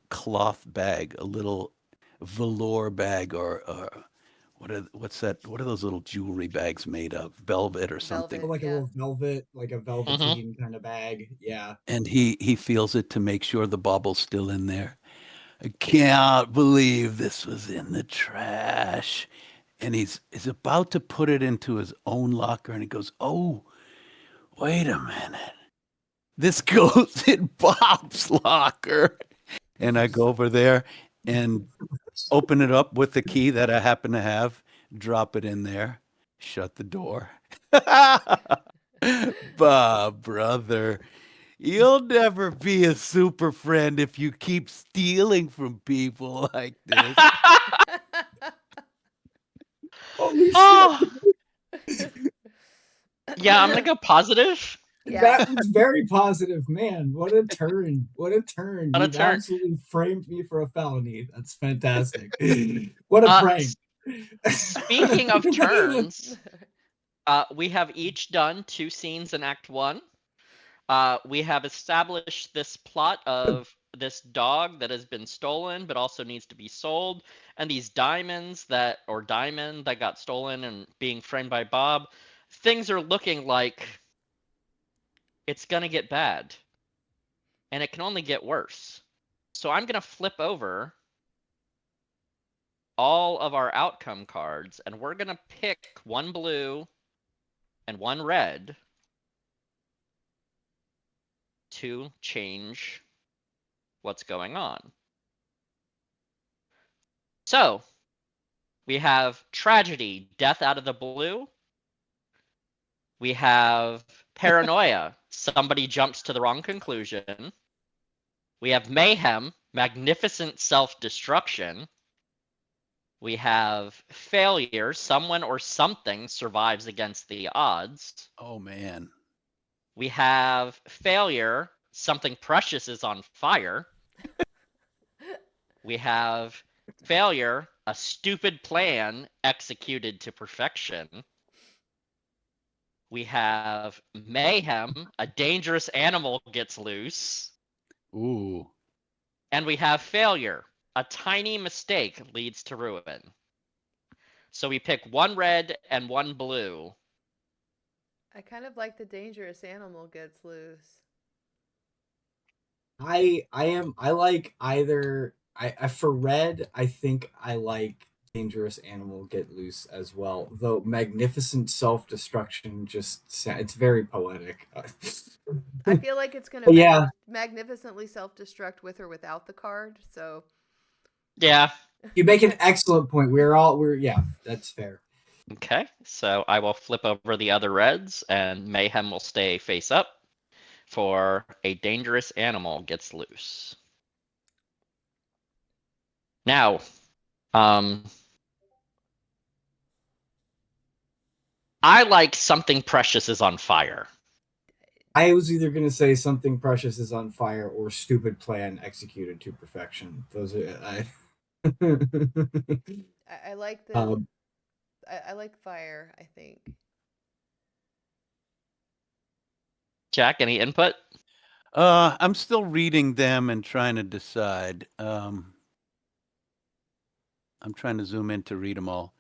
cloth bag, a little velour bag, or what's that? What are those little jewelry bags made of? Velvet or something? Velvet. Like a Yeah. little velvet, like a velveteen kind of bag. Yeah. And he feels it to make sure the bubble's still in there. I can't believe this was in the trash. And he's about to put it into his own locker, and he goes, "Oh, wait a minute. This goes in Bob's locker." And I go over there and open it up with the key that I happen to have, drop it in there, shut the door. Bob, brother, you'll never be a super friend if you keep stealing from people like this. Holy Oh, shit! yeah, I'm gonna go positive. Yeah. That was very positive, man. What a turn! What a turn! What a You've turn. absolutely framed me for a felony. That's fantastic. What a prank! Speaking of turns, we have each done 2 scenes in Act 1. We have established this plot of this dog that has been stolen but also needs to be sold, and these diamond that got stolen and being framed by Bob. Things are looking like it's gonna get bad, and it can only get worse. So I'm gonna flip over all of our outcome cards, and we're gonna pick 1 blue and 1 red to change what's going on. So we have tragedy, death out of the blue. We have paranoia, somebody jumps to the wrong conclusion. We have mayhem, magnificent self-destruction. We have failure, someone or something survives against the odds. Oh man. We have failure, something precious is on fire. We have failure, a stupid plan executed to perfection. We have mayhem, a dangerous animal gets loose. Ooh. And we have failure, a tiny mistake leads to ruin. So we pick 1 red and 1 blue. I kind of like the dangerous animal gets loose. I like either I for red, I think I like dangerous animal get loose as well. Though magnificent self-destruction it's very poetic. I feel like it's going to Yeah. magnificently self-destruct with or without the card. So Yeah. You make an excellent point. Yeah, that's fair. Okay, so I will flip over the other reds, and mayhem will stay face up for a dangerous animal gets loose. Now, I like something precious is on fire. I was either going to say something precious is on fire or stupid plan executed to perfection. Those are I like the I like fire, I think. Jack, any input? I'm still reading them and trying to decide. I'm trying to zoom in to read them all.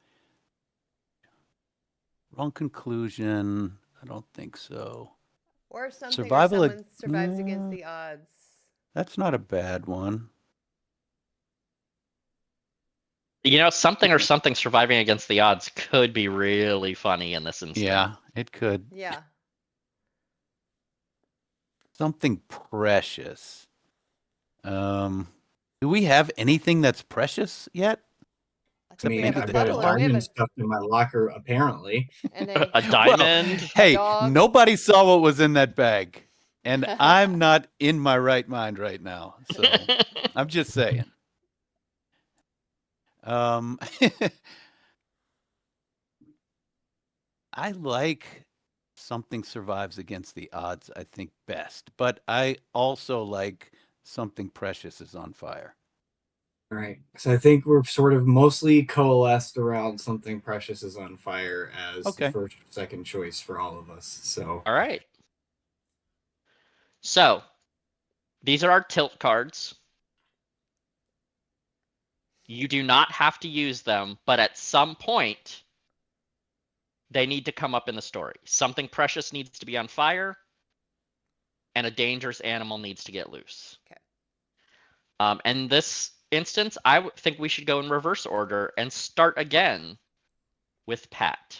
Wrong conclusion. I don't think so. Or something Survival or ag- someone survives against Yeah. the odds. That's not a bad one. You know, something or something surviving against the odds could be really funny in this instance. Yeah, it could. Yeah. Something precious. Do we have anything that's precious yet? I think we have a I've got a couple. We have diamond stuffed in my locker, apparently. and a A diamond. Well, hey, dog. nobody saw what was in that bag. And I'm not in my right mind right now. So I'm just saying. I like something survives against the odds, I think, best. But I also like something precious is on fire. Right. So I think we're sort of mostly coalesced around something precious is on fire as the Okay. first or second choice for all of us. So All right. So, these are our tilt cards. You do not have to use them, but at some point, they need to come up in the story. Something precious needs to be on fire, and a dangerous animal needs to get loose. Okay. In this instance, I think we should go in reverse order and start again with Pat.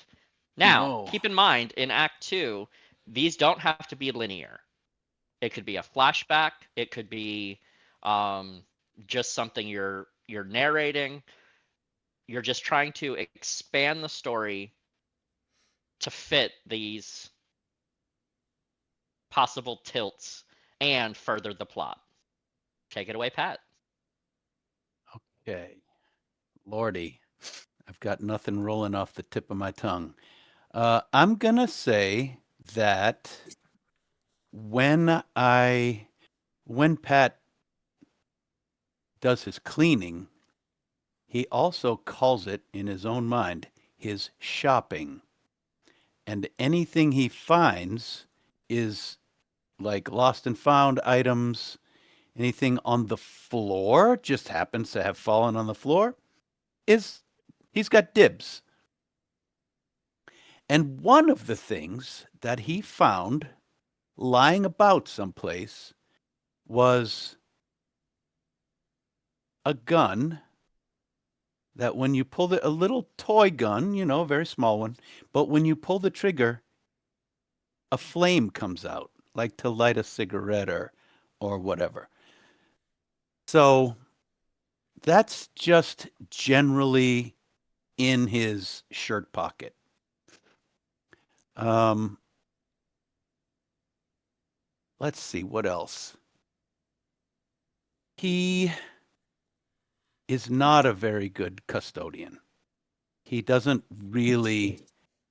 Now, No. keep in mind, in Act 2, these don't have to be linear. It could be a flashback. It could be just something you're narrating. You're just trying to expand the story to fit these possible tilts and further the plot. Take it away, Pat. Okay. Lordy. I've got nothing rolling off the tip of my tongue. I'm going to say that when Pat does his cleaning, he also calls it in his own mind his shopping. And anything he finds is like lost and found items. Anything on the floor just happens to have fallen on the floor he's got dibs. And one of the things that he found lying about someplace was a gun that when you pull a little toy gun, a very small one, but when you pull the trigger, a flame comes out, like to light a cigarette or whatever. So that's just generally in his shirt pocket. Let's see, what else? He is not a very good custodian. He doesn't really,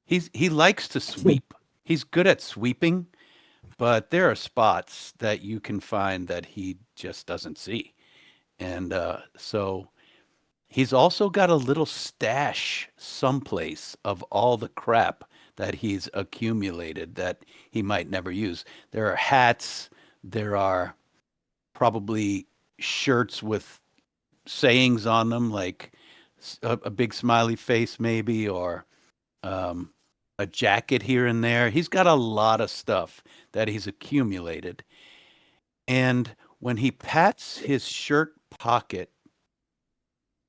he likes to sweep. He's good at sweeping, but there are spots that you can find that he just doesn't see. And so he's also got a little stash someplace of all the crap that he's accumulated that he might never use. There are hats, there are probably shirts with sayings on them, like a big smiley face maybe, or a jacket here and there. He's got a lot of stuff that he's accumulated. And when he pats his shirt pocket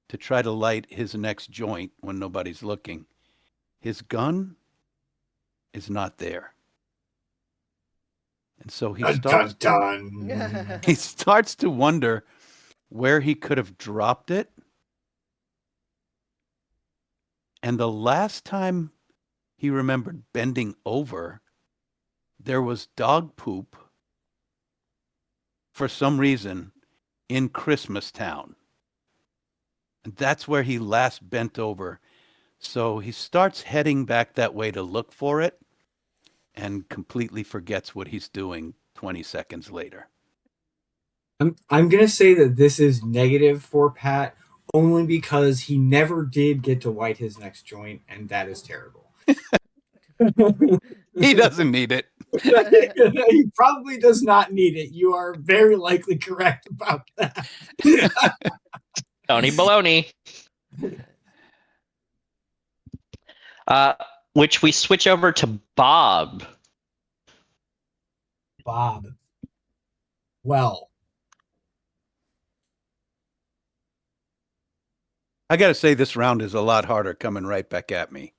to try to light his next joint when nobody's looking, his gun is not there. And so he starts he starts to wonder where he could have dropped it. And the last time he remembered bending over, there was dog poop for some reason in Christmastown. And that's where he last bent over. So he starts heading back that way to look for it and completely forgets what he's doing 20 seconds later. I'm going to say that this is negative for Pat only because he never did get to light his next joint, and that is terrible. He doesn't need it. He probably does not need it. You are very likely correct about that. Tony Baloney. Which we switch over to Bob. Bob. Well, I got to say, this round is a lot harder coming right back at me.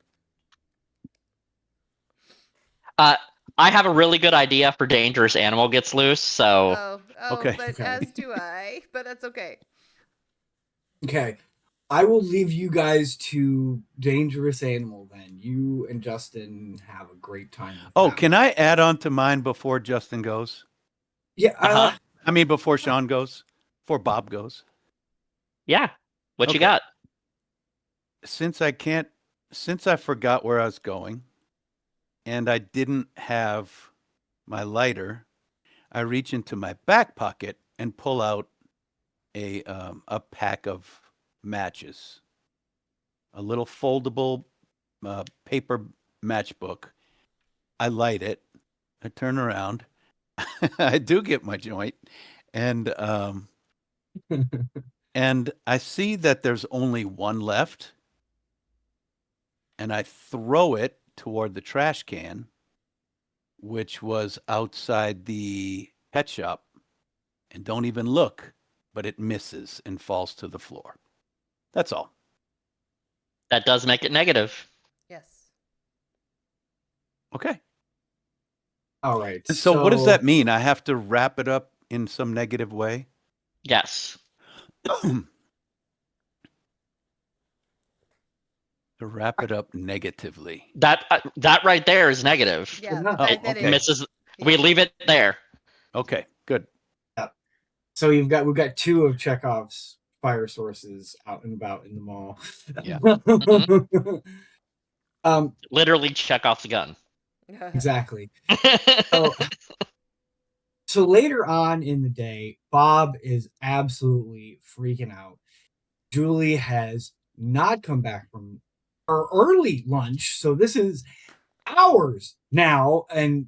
I have a really good idea for Dangerous Animal Gets Loose, so... Okay. But Okay. as do I. But that's okay. okay. I will leave you guys to Dangerous Animal then. You and Justin have a great time. Oh, can I add on to mine before Justin goes? Yeah. I mean, before Sean goes? Before Bob goes? Yeah. What you Okay. got? Since I forgot where I was going and I didn't have my lighter, I reach into my back pocket and pull out a pack of matches, a little foldable paper matchbook. I light it. I turn around. I do get my joint, and and I see that there's only one left, and I throw it toward the trash can, which was outside the pet shop, and don't even look, but it misses and falls to the floor. That's all. That does make it negative. Yes. Okay. All right. So what does that mean? I have to wrap it up in some negative way? Yes. To wrap it up negatively. That right there is negative. Yeah. Oh, the fact that okay. it- Misses. We leave it there. Okay, good. So we've got two of Chekhov's fire sources out and about in the mall. Yeah. Literally Chekhov's gun. Exactly. So later on in the day, Bob is absolutely freaking out. Julie has not come back from her early lunch, so this is hours now, and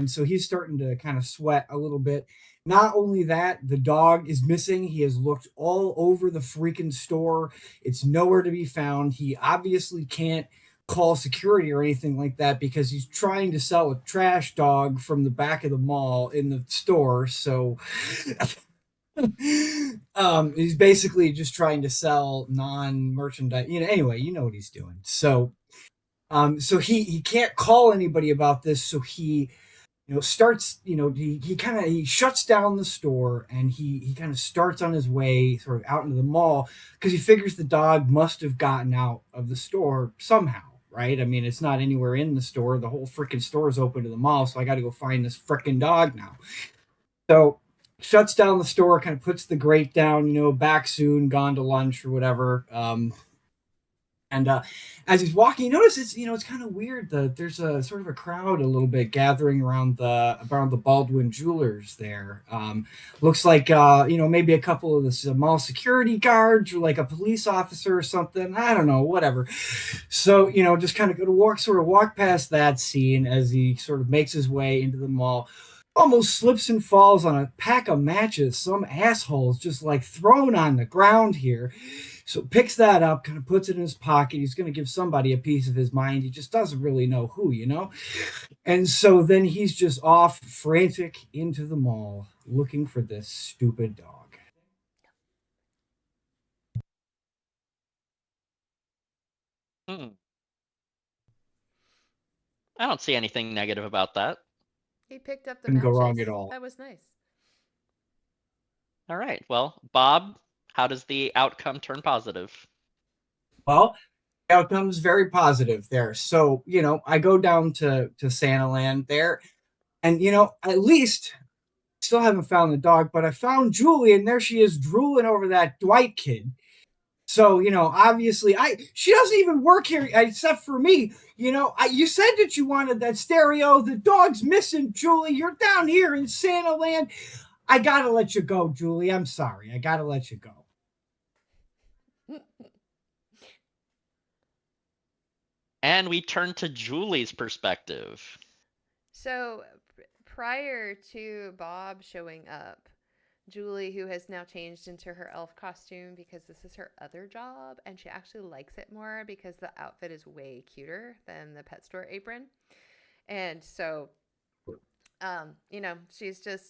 so he's starting to kind of sweat a little bit. Not only that, the dog is missing. He has looked all over the freaking store. It's nowhere to be found. He obviously can't call security or anything like that because he's trying to sell a trash dog from the back of the mall in the store. So he's basically just trying to sell non-merchandise. Anyway, you know what he's doing. So he can't call anybody about this. So he starts, he shuts down the store, and he kind of starts on his way sort of out into the mall because he figures the dog must have gotten out of the store somehow, right? I mean, it's not anywhere in the store. The whole freaking store is open to the mall, so I got to go find this freaking dog now. So shuts down the store, kind of puts the grate down, back soon, gone to lunch or whatever. And as he's walking, you notice it's kind of weird that there's a sort of a crowd a little bit gathering around the Baldwin Jewelers there. Looks like maybe a couple of the mall security guards or like a police officer or something. I don't know, whatever. So just kind of walk past that scene as he sort of makes his way into the mall. Almost slips and falls on a pack of matches. Some assholes just like thrown on the ground here. So picks that up, kind of puts it in his pocket. He's going to give somebody a piece of his mind. He just doesn't really know who, And so then he's just off frantic into the mall looking for this stupid dog. I don't see anything negative about that. He picked up the Couldn't matches. go wrong at all. That was nice. All right. Well, Bob, how does the outcome turn positive? Well, the outcome's very positive there. So, I go down to Santa Land there, and, at least still haven't found the dog, but I found Julie, and there she is drooling over that Dwight kid. So, obviously, she doesn't even work here except for me. You said that you wanted that stereo. The dog's missing, Julie. You're down here in Santa Land. I gotta let you go, Julie. I'm sorry. I gotta let you go. And we turn to Julie's perspective. So prior to Bob showing up, Julie, who has now changed into her elf costume because this is her other job, and she actually likes it more because the outfit is way cuter than the pet store apron. And so, she's just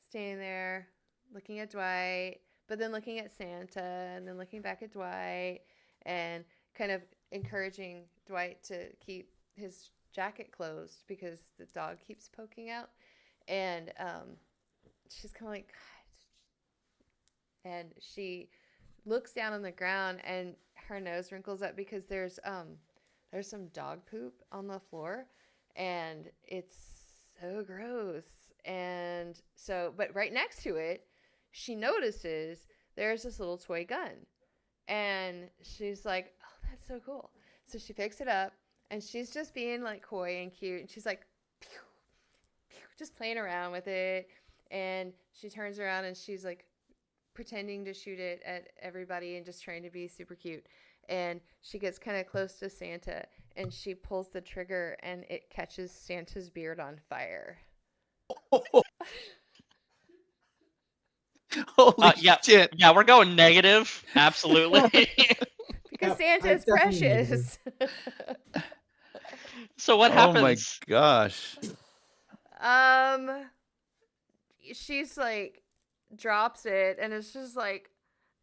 standing there looking at Dwight, but then looking at Santa, and then looking back at Dwight, and kind of encouraging Dwight to keep his jacket closed because the dog keeps poking out. And she's kind of like, God. And she looks down on the ground, and her nose wrinkles up because there's some dog poop on the floor, and it's so gross. And so, but right next to it, she notices there's this little toy gun, and she's like, oh, that's so cool. So she picks it up, and she's just being like coy and cute, and she's like, pew, pew, just playing around with it. And she turns around, and she's like pretending to shoot it at everybody and just trying to be super cute. And she gets kind of close to Santa, and she pulls the trigger, and it catches Santa's beard on fire. Holy shit. Yeah, we're going negative. Absolutely. Because Santa is precious. So what happens? Oh my gosh. She's like, drops it, and it's just like,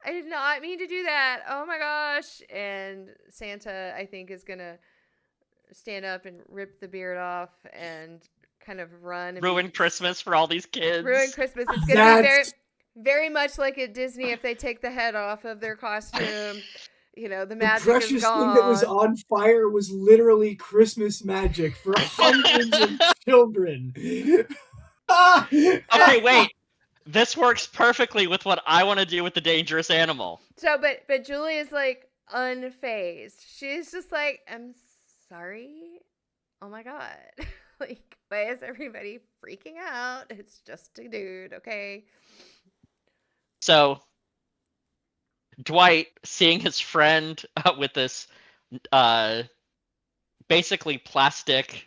I did not mean to do that. Oh my gosh. And Santa, I think, is going to stand up and rip the beard off and kind of run. And Ruin Christmas for all these kids. Ruin Christmas. It's going to be very, very much like at Disney if they take the head off of their costume. The magic the precious is gone. thing that was on fire was literally Christmas magic for hundreds of children. Okay, wait. This works perfectly with what I want to do with the dangerous animal. So, but Julie is like unfazed. She's just like, I'm sorry. Oh my god. Like, why is everybody freaking out? It's just a dude, okay? So Dwight, seeing his friend with this basically plastic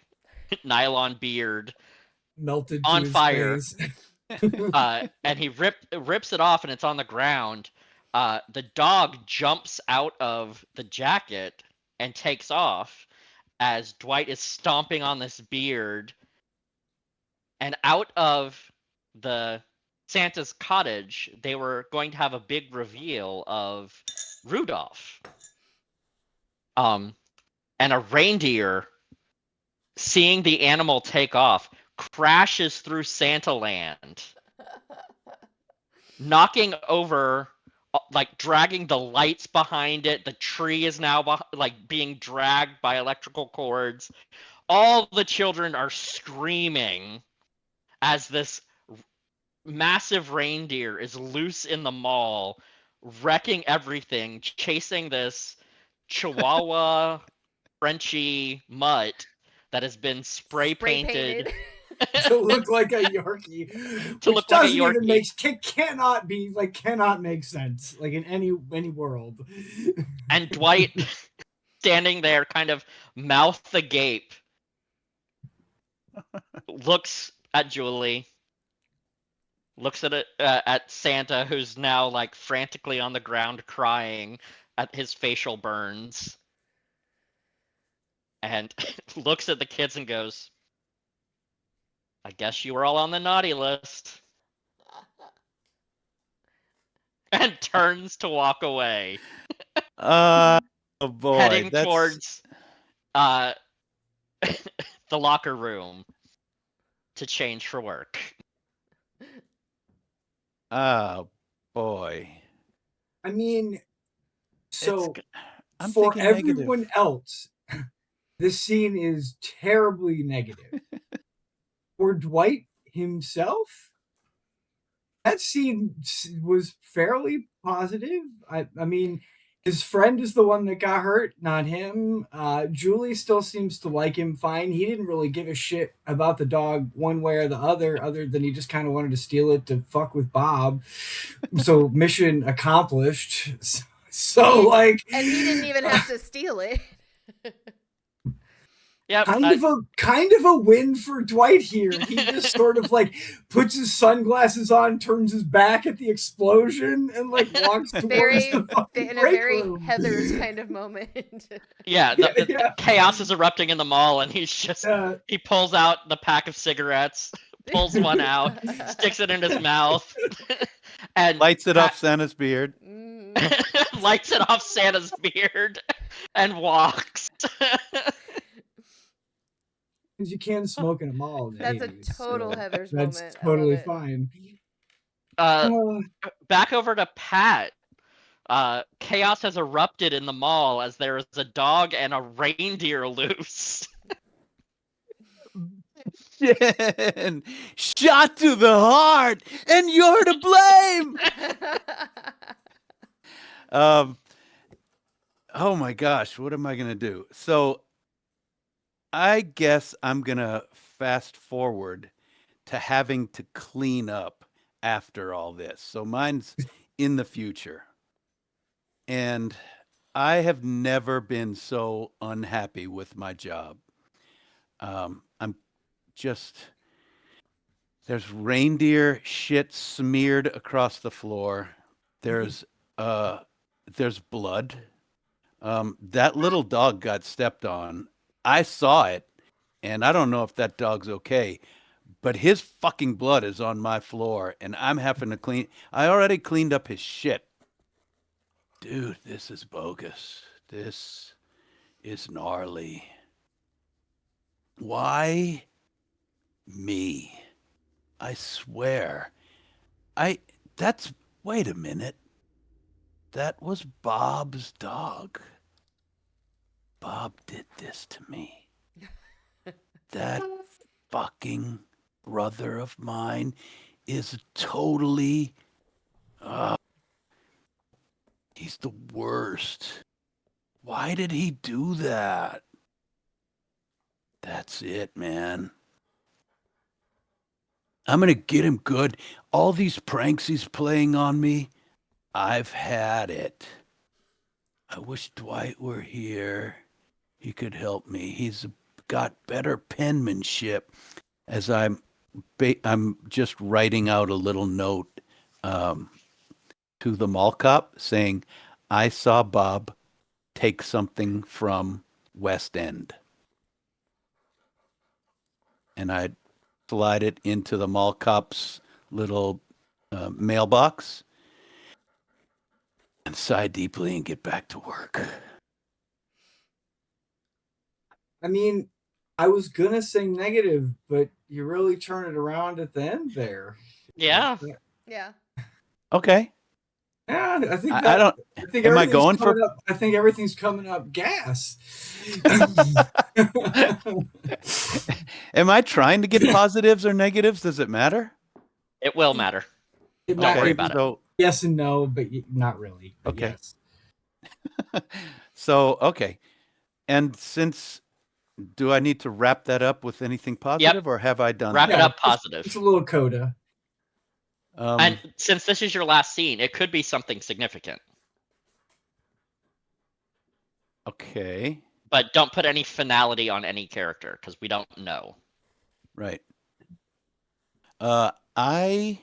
nylon beard Melted on to his fire, face. and he rips it off, and it's on the ground. The dog jumps out of the jacket and takes off as Dwight is stomping on this beard. And out of the Santa's cottage, they were going to have a big reveal of Rudolph. And a reindeer, seeing the animal take off, crashes through Santa Land, knocking over, like dragging the lights behind it. The tree is now like being dragged by electrical cords. All the children are screaming as this massive reindeer is loose in the mall, wrecking everything, chasing this Chihuahua Frenchy mutt that has been spray painted To look like a Yorkie, to which look like a doesn't even Yorkie. cannot make sense, like in any world. And Dwight standing there, kind of mouth agape, looks at Julie, looks at Santa, who's now like frantically on the ground crying at his facial burns, and looks at the kids and goes, I guess you were all on the naughty list. And turns to walk away, Oh boy, heading that's towards the locker room to change for work. oh boy. I mean, so I'm for thinking everyone negative. else, this scene is terribly negative. For Dwight himself, that scene was fairly positive. I mean, his friend is the one that got hurt, not him. Julie still seems to like him fine. He didn't really give a shit about the dog one way or the other than he just kind of wanted to steal it to fuck with Bob. So mission accomplished. So like, and he didn't even have to steal it. Yep. Kind of a win for Dwight here. He just sort of like puts his sunglasses on, turns his back at the explosion, and like walks towards the fucking in a break very room. Heather's kind of moment. Yeah, the chaos is erupting in the mall, and he's just he pulls out the pack of cigarettes, pulls one out, sticks it in his mouth, and lights it off Santa's beard. lights it off Santa's beard, and walks. Because you can smoke in a mall in the That's 80s, a total so Heather's that's moment. totally fine. Back over to Pat. Chaos has erupted in the mall as there is a dog and a reindeer loose. Shot to the heart, and you're to blame. Oh my gosh, what am I gonna do? So I guess I'm gonna fast forward to having to clean up after all this. So mine's in the future. And I have never been so unhappy with my job. I'm just, there's reindeer shit smeared across the floor. There's blood. That little dog got stepped on. I saw it, and I don't know if that dog's okay, but his fucking blood is on my floor, and I'm having to clean. I already cleaned up his shit. Dude, this is bogus. This is gnarly. Why me? I swear. Wait a minute. That was Bob's dog. Bob did this to me. That fucking brother of mine is totally. He's the worst. Why did he do that? That's it, man. I'm going to get him good. All these pranks he's playing on me, I've had it. I wish Dwight were here. He could help me. He's got better penmanship. As I'm just writing out a little note to the mall cop saying, I saw Bob take something from West End. And I slide it into the mall cop's little mailbox and sigh deeply and get back to work. I mean, I was gonna say negative, but you really turn it around at the end there. Yeah. Yeah. Okay. Yeah, I think I don't. I think Am I everything's going coming for? up. I think everything's coming up gas. Am I trying to get positives or negatives? Does it matter? It will matter. It Don't worry matters. about it. So Yes and no, but not really. But Okay. Yes. so okay. And since do I need to wrap that up with anything positive, or have I done Wrap that? it up It's positive. a little coda. And since this is your last scene, it could be something significant. Okay. But don't put any finality on any character because we don't know. Right. I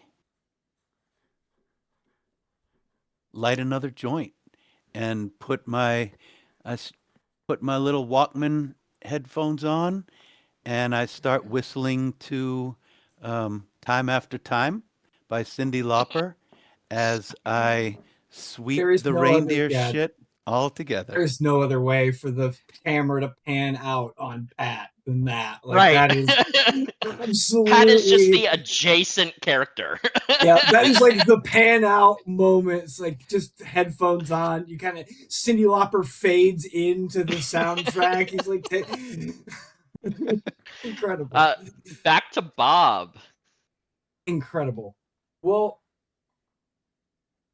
light another joint and put my little Walkman headphones on, and I start whistling to "Time After Time" by Cyndi Lauper as I sweep There is the no reindeer other, yeah, shit all together. There's no other way for the camera to pan out on Pat than that. Like Right. that is absolutely. Pat is just the adjacent character. Yeah, that is like the pan out moment. It's like just headphones on. You kind of Cyndi Lauper fades into the soundtrack. He's like incredible. Back to Bob. Incredible. Well,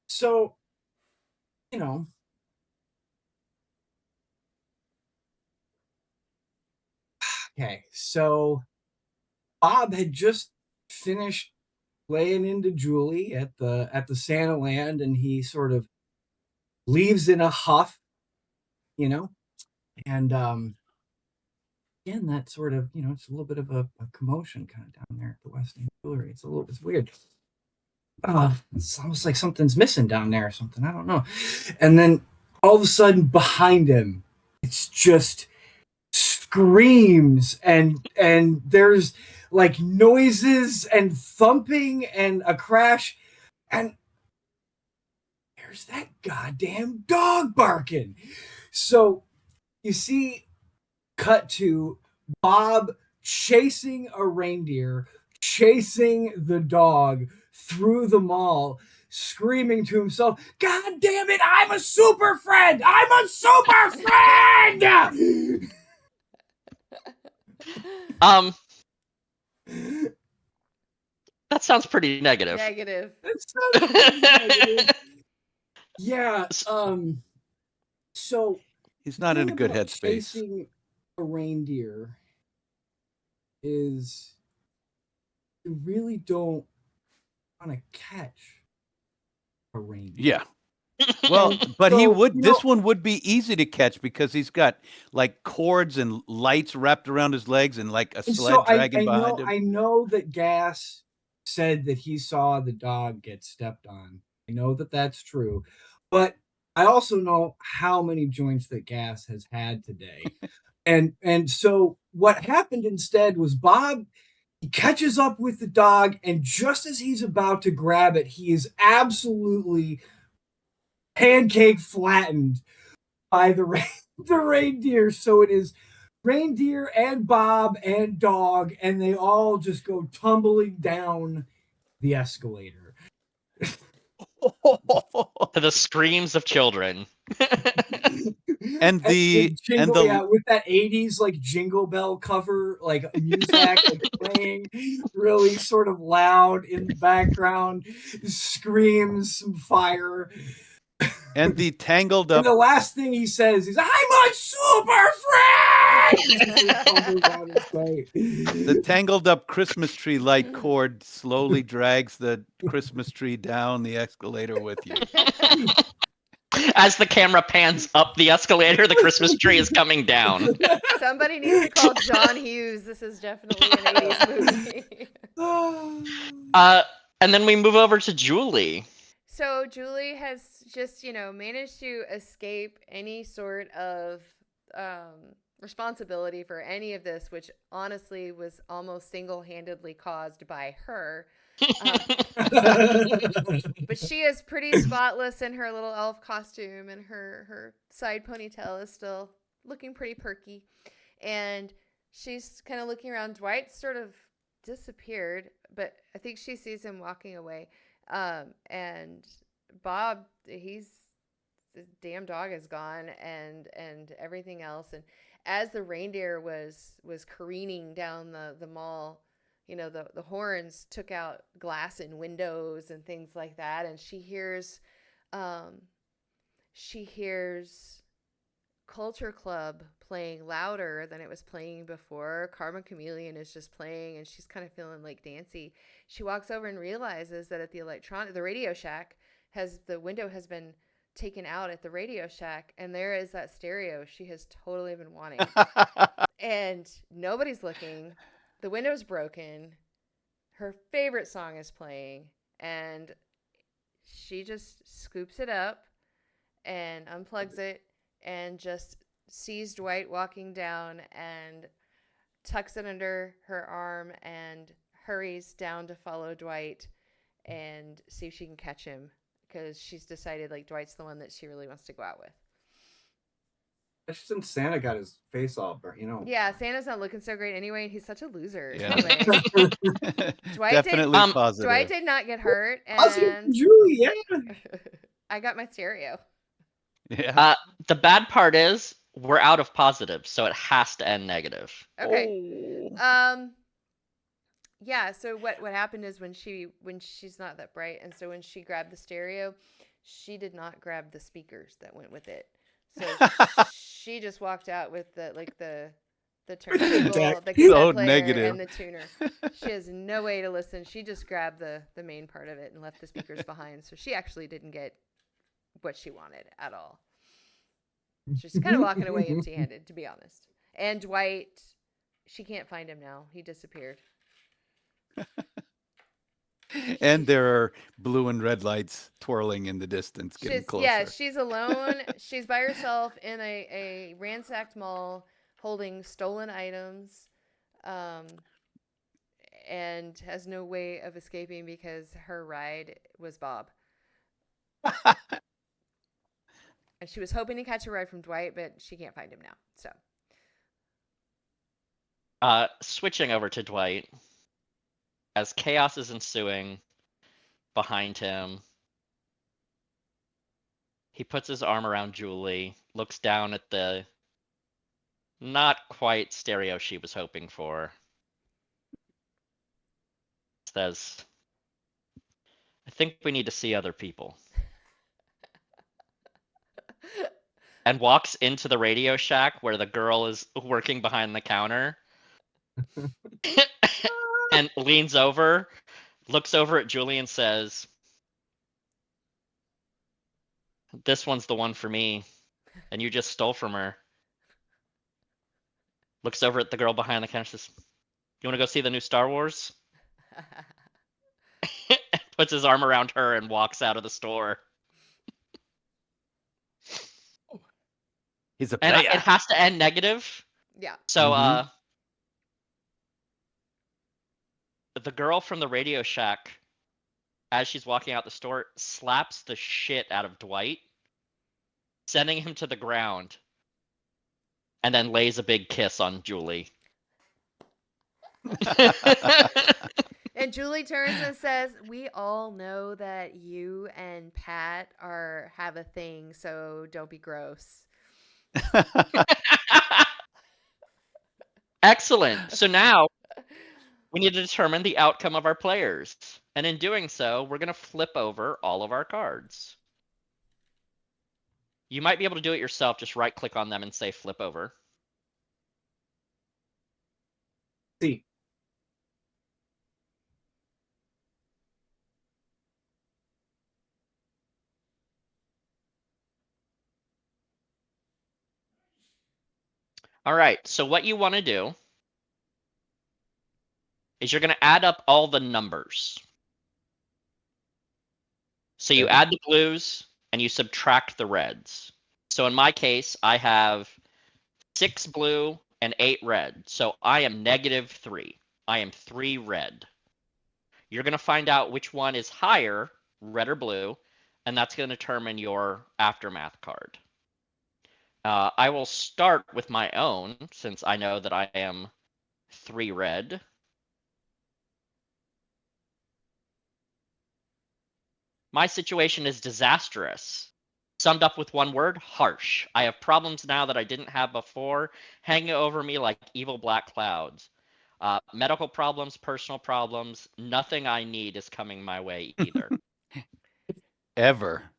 so you know, okay, so Bob had just finished laying into Julie at the Santa Land, and he sort of leaves in a huff, you know, and again that sort of it's a little bit of a commotion kind of down there at the West End Jewelry. It's weird. It's almost like something's missing down there or something. I don't know. And then all of a sudden behind him, it's just screams and there's like noises and thumping and a crash, and there's that goddamn dog barking. So you see, cut to Bob chasing a reindeer, chasing the dog through the mall, screaming to himself, God damn it, I'm a super friend! I'm a super friend! That sounds pretty negative. Negative. That sounds pretty negative. Yeah, so He's not in a good about headspace. chasing a reindeer is you really don't want to catch a reindeer. Yeah. Well, but So, he would. you This know- one would be easy to catch because he's got like cords and lights wrapped around his legs and like a And sled so dragging behind him. I know that Gas said that he saw the dog get stepped on. I know that that's true, but I also know how many joints that Gas has had today. and so what happened instead was Bob, he catches up with the dog, and just as he's about to grab it, he is absolutely pancake flattened by the reindeer. So it is reindeer and Bob and dog, and they all just go tumbling down the escalator. To the screams of children. And the jingle, yeah, with that 80s like Jingle Bell cover, like music like playing really sort of loud in the background, screams, some fire. and the tangled And up the last thing he says is, "I'm a super friend." the tangled up Christmas tree light cord slowly drags the Christmas tree down the escalator with you. As the camera pans up the escalator, the Christmas tree is coming down. Somebody needs to call John Hughes. This is definitely an 80s movie. And then we move over to Julie. So Julie has just, managed to escape any sort of responsibility for any of this, which honestly was almost single-handedly caused by her. But she is pretty spotless in her little elf costume, and her side ponytail is still looking pretty perky. And she's kind of looking around. Dwight sort of disappeared, but I think she sees him walking away. And Bob, the damn dog is gone, and everything else. And as the reindeer was careening down the mall, the horns took out glass in windows and things like that. And she hears Culture Club playing louder than it was playing before. Karma Chameleon is just playing, and she's kind of feeling like Dancy. She walks over and realizes that at the Radio Shack the window has been taken out at the Radio Shack, and there is that stereo she has totally been wanting. And nobody's looking. The window's broken. Her favorite song is playing, and she just scoops it up and unplugs it and just sees Dwight walking down and tucks it under her arm and hurries down to follow Dwight and see if she can catch him, because she's decided like Dwight's the one that she really wants to go out with. Since Santa got his face all burnt, Yeah, Santa's not looking so great anyway, and he's such a loser. Yeah. Anyway. Definitely positive. Dwight did not get hurt, and Julie, yeah. I got my stereo. Yeah. The bad part is we're out of positives, so it has to end negative. Okay. Oh. Yeah, so what happened is when she's not that bright, and so when she grabbed the stereo, she did not grab the speakers that went with it. So she just walked out with the turntable, the cassette So player, negative. and the tuner. She has no way to listen. She just grabbed the main part of it and left the speakers behind. So she actually didn't get what she wanted at all. She's kind of walking away empty-handed, to be honest. And Dwight, she can't find him now. He disappeared. And there are blue and red lights twirling in the distance, getting closer. Yeah, she's alone. She's by herself in a ransacked mall holding stolen items, and has no way of escaping because her ride was Bob. And she was hoping to catch a ride from Dwight, but she can't find him now. So, Switching over to Dwight, as chaos is ensuing behind him, he puts his arm around Julie, looks down at the not quite stereo she was hoping for, says, "I think we need to see other people." And walks into the Radio Shack where the girl is working behind the counter and leans over, looks over at Julie and says, "This one's the one for me, and you just stole from her." Looks over at the girl behind the counter and says, "You want to go see the new Star Wars?" Puts his arm around her and walks out of the store. He's a And player. it has to end negative. yeah. So, the girl from the Radio Shack, as she's walking out the store, slaps the shit out of Dwight, sending him to the ground, and then lays a big kiss on Julie. And Julie turns and says, "We all know that you and Pat have a thing, so don't be gross." Excellent. So now we need to determine the outcome of our players. And in doing so, we're going to flip over all of our cards. You might be able to do it yourself. Just right click on them and say flip over. See. All right. So what you want to do is you're going to add up all the numbers. So you Okay. add the blues and you subtract the reds. So in my case, I have 6 blue and 8 red. So I am -3. I am 3 red. You're going to find out which one is higher, red or blue, and that's going to determine your aftermath card. I will start with my own, since I know that I am 3 red. My situation is disastrous. Summed up with one word, harsh. I have problems now that I didn't have before, hanging over me like evil black clouds. Medical problems, personal problems, nothing I need is coming my way either. Ever.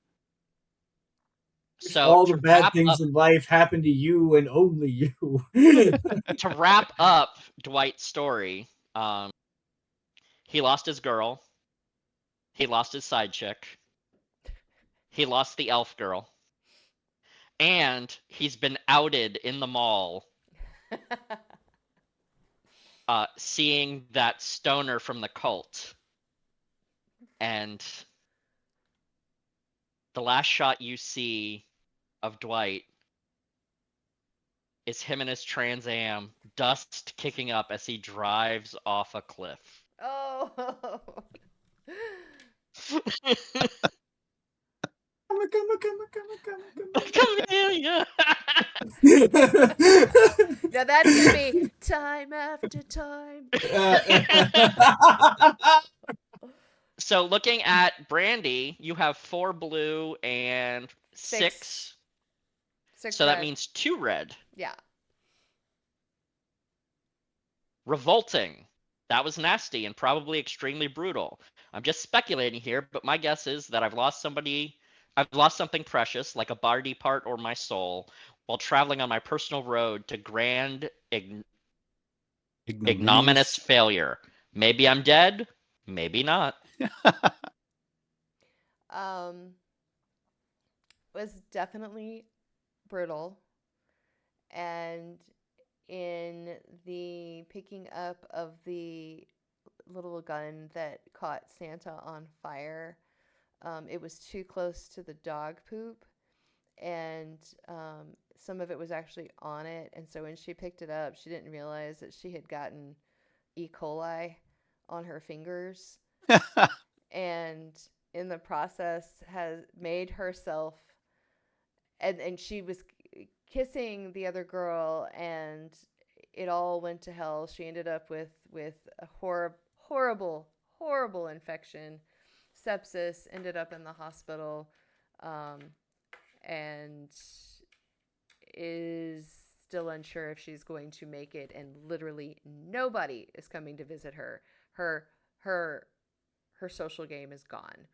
Wish So all to the bad wrap things up, in life happen to you and only you. to wrap up Dwight's story, he lost his girl, he lost his side chick, he lost the elf girl, and he's been outed in the mall seeing that stoner from the cult. And the last shot you see of Dwight is him in his Trans Am, dust kicking up as he drives off a cliff. Oh. Come here, yeah. Now that's gonna be time after time. So looking at Brandy, you have 4 blue and 6. 6 So red. that means 2 red. Yeah. Revolting. That was nasty and probably extremely brutal. I'm just speculating here, but my guess is that I've lost something precious, like a body part or my soul, while traveling on my personal road to grand ignominious failure. Maybe I'm dead, maybe not. Was definitely brutal, and in the picking up of the little gun that caught Santa on fire, it was too close to the dog poop, and some of it was actually on it. And so when she picked it up, she didn't realize that she had gotten E. coli on her fingers, and in the process has made herself, and she was kissing the other girl, and it all went to hell. She ended up with a horrible infection, sepsis, ended up in the hospital, and is still unsure if she's going to make it, and literally nobody is coming to visit her. Her social game is gone.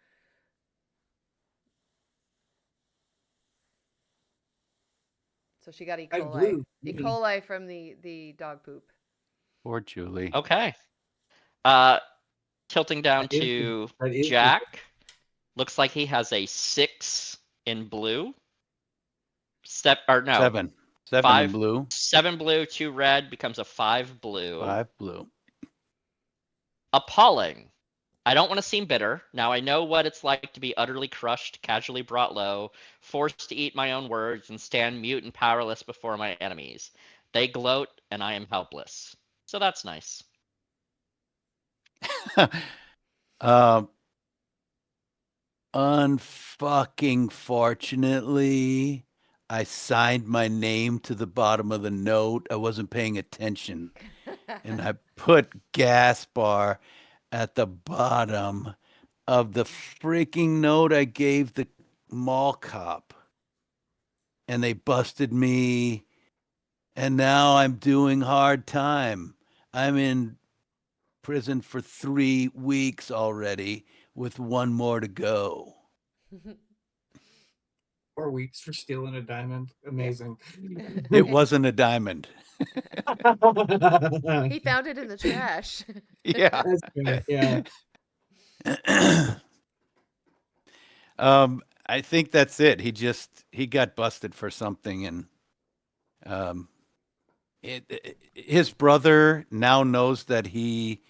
So she got E. coli. E. coli from the dog poop. Poor Julie. Okay. Tilting down to Jack. Looks like he has a 6 in blue. 7. 7 in blue. 7 blue, 2 red becomes a 5 blue. 5 blue. Appalling. I don't want to seem bitter. Now I know what it's like to be utterly crushed, casually brought low, forced to eat my own words, and stand mute and powerless before my enemies. They gloat, and I am helpless. So that's nice. Unfucking fortunately, I signed my name to the bottom of the note. I wasn't paying attention. And I put Gaspar at the bottom of the freaking note I gave the mall cop. and they busted me, and now I'm doing hard time. I'm in prison for 3 weeks already, with 1 more to go. 4 weeks for stealing a diamond. Amazing. It wasn't a diamond. He found it in the trash. Yeah. That's good. Yeah. I think that's it. He got busted for something, and his brother now knows that he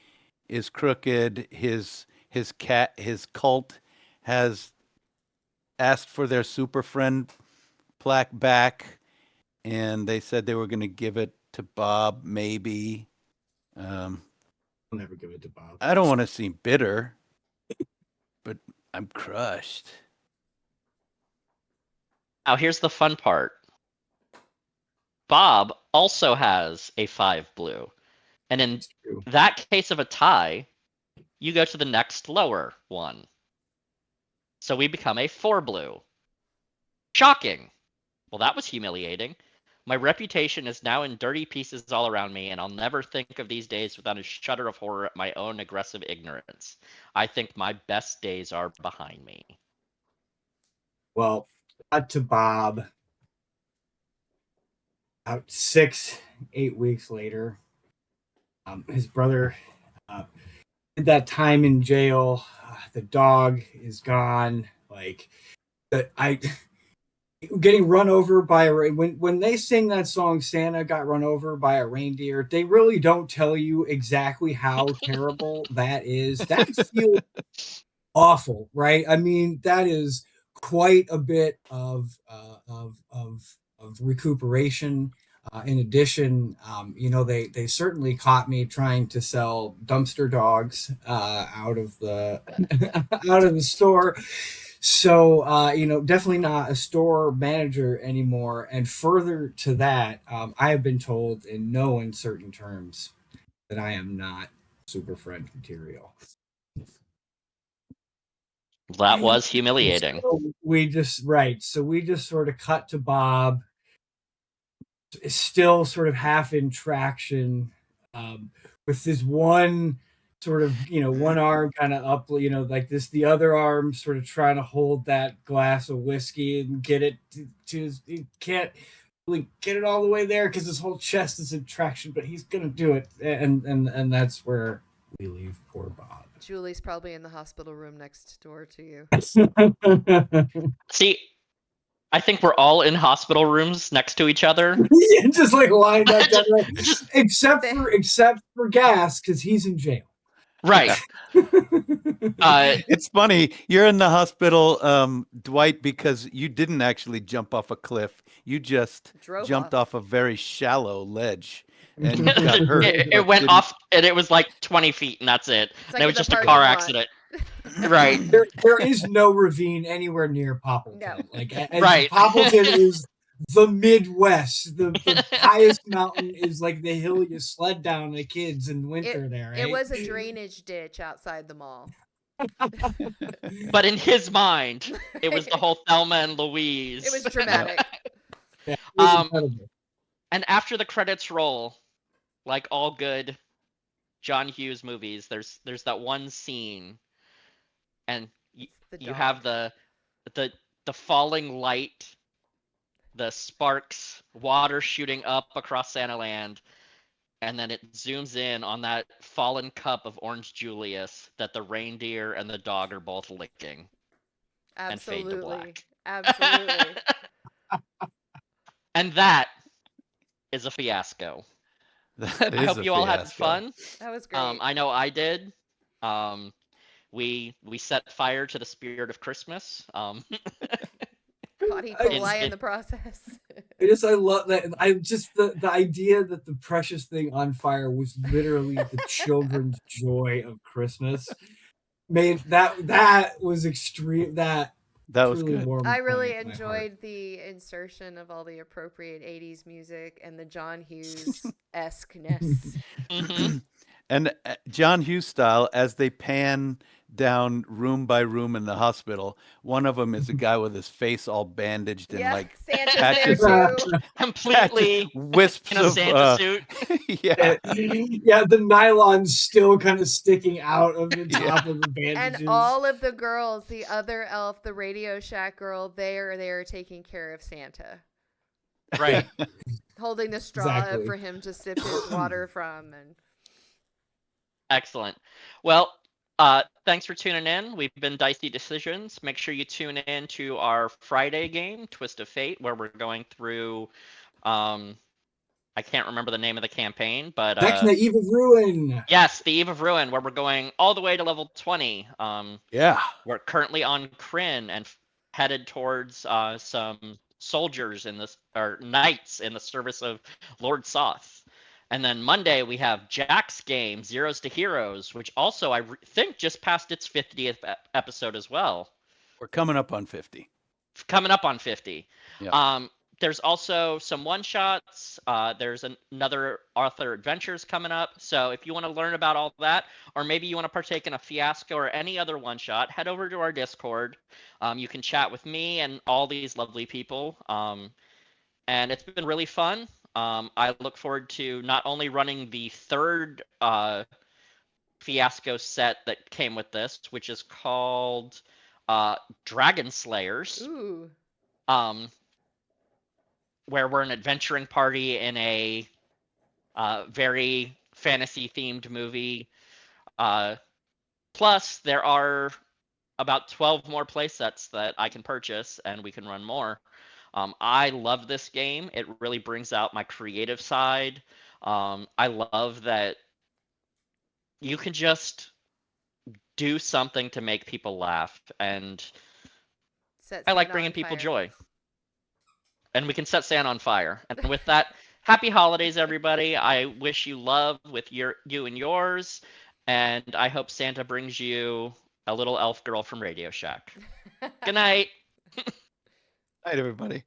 is crooked. His cult has asked for their super friend plaque back, and they said they were going to give it to Bob, maybe. I'll never give it to Bob. I don't want to seem bitter, but I'm crushed. Now, here's the fun part. Bob also has a 5 blue. And in It's true. that case of a tie, you go to the next lower one. So we become a 4 blue. Shocking. Well, that was humiliating. My reputation is now in dirty pieces all around me, and I'll never think of these days without a shudder of horror at my own aggressive ignorance. I think my best days are behind me. Well, cut to Bob. About 6-8 weeks later, his brother did that time in jail. The dog is gone. Like, getting run over by when they sing that song, Santa got run over by a reindeer. They really don't tell you exactly how terrible that is. That feels awful, right? I mean, that is quite a bit of recuperation. In addition, they certainly caught me trying to sell dumpster dogs out of the out of the store. So definitely not a store manager anymore. And further to that, I have been told in no uncertain terms that I am not super friend material. That was humiliating. So we just sort of cut to Bob, still sort of half in traction, with this one sort of one arm kind of up, like this, the other arm sort of trying to hold that glass of whiskey and get it to he can't really get it all the way there because his whole chest is in traction, but he's gonna do it, and that's where we leave poor Bob. Julie's probably in the hospital room next door to you. See, I think we're all in hospital rooms next to each other. Yeah, just like lined up that way. Just- except for Gas, because he's in jail. Right. It's funny. You're in the hospital, Dwight, because you didn't actually jump off a cliff. You just jumped off a very shallow ledge and got hurt. It went off, and it was like 20 feet, and that's it. It's And like it in was the just a parking car lot. accident. Right. There is no ravine anywhere near Poppleton. No. Like, and Right. Poppleton is the Midwest. The highest mountain is like the hill you sled down the kids in winter there. Right? It was a drainage ditch outside the mall. But in his mind, it was the whole Thelma and Louise. It was dramatic. Yeah, it was Um, incredible. And after the credits roll, like all good John Hughes movies, there's that one scene, and you have the falling light, the sparks, water shooting up across Santa Land, and then it zooms in on that fallen cup of Orange Julius that the reindeer and the dog are both licking. And fade to Absolutely. black. Absolutely. And that is a fiasco. That I is hope a you all had fiasco. fun. That was great. I know I did. We set fire to the spirit of Christmas. Caught E. I- coli in the process. I love that. I just the idea that the precious thing on fire was literally the children's joy of Christmas. Made that was extreme. That was truly good. warmed I really my heart. enjoyed the insertion of all the appropriate 80s music and the John Hughes esque-ness. Mhm. And John Hughes style, as they pan down room by room in the hospital. One of them is a guy with his face all bandaged and Yeah, like Santa's patches, there too. Completely wisps in a of Santa suit. yeah. Yeah, the nylon's still kind of sticking out of the Yeah. top of the bandages. And all of the girls, the other elf, the Radio Shack girl, they are there taking care of Santa, Right. holding the straw up Exactly. for him to sip his water from. And Excellent. Well, thanks for tuning in. We've been Dicey Decisions. Make sure you tune in to our Friday game, Twist of Fate, where we're going through. I can't remember the name of the campaign, but Vecna, Eve of Ruin. yes, the Eve of Ruin, where we're going all the way to level 20. Yeah. We're currently on Kryn and headed towards some soldiers in this, or knights in the service of Lord Soth. And then Monday we have Jack's game, Zeros to Heroes, which also I think just passed its 50th episode as well. We're coming up on 50. Coming up on 50. Yeah. There's also some one-shots. There's another Arthur Adventures coming up. So if you want to learn about all that, or maybe you want to partake in a Fiasco or any other one-shot, head over to our Discord. You can chat with me and all these lovely people. And it's been really fun. I look forward to not only running the third Fiasco set that came with this, which is called Dragon Slayers. ooh, Where we're an adventuring party in a very fantasy themed movie. Plus, there are about 12 more playsets that I can purchase and we can run more. I love this game. It really brings out my creative side. I love that you can just do something to make people laugh, and set I like Santa bringing on people fire. joy. And we can set Santa on fire. And with that, happy holidays, everybody. I wish you love with you and yours, and I hope Santa brings you a little elf girl from Radio Shack. Good night. Night, everybody.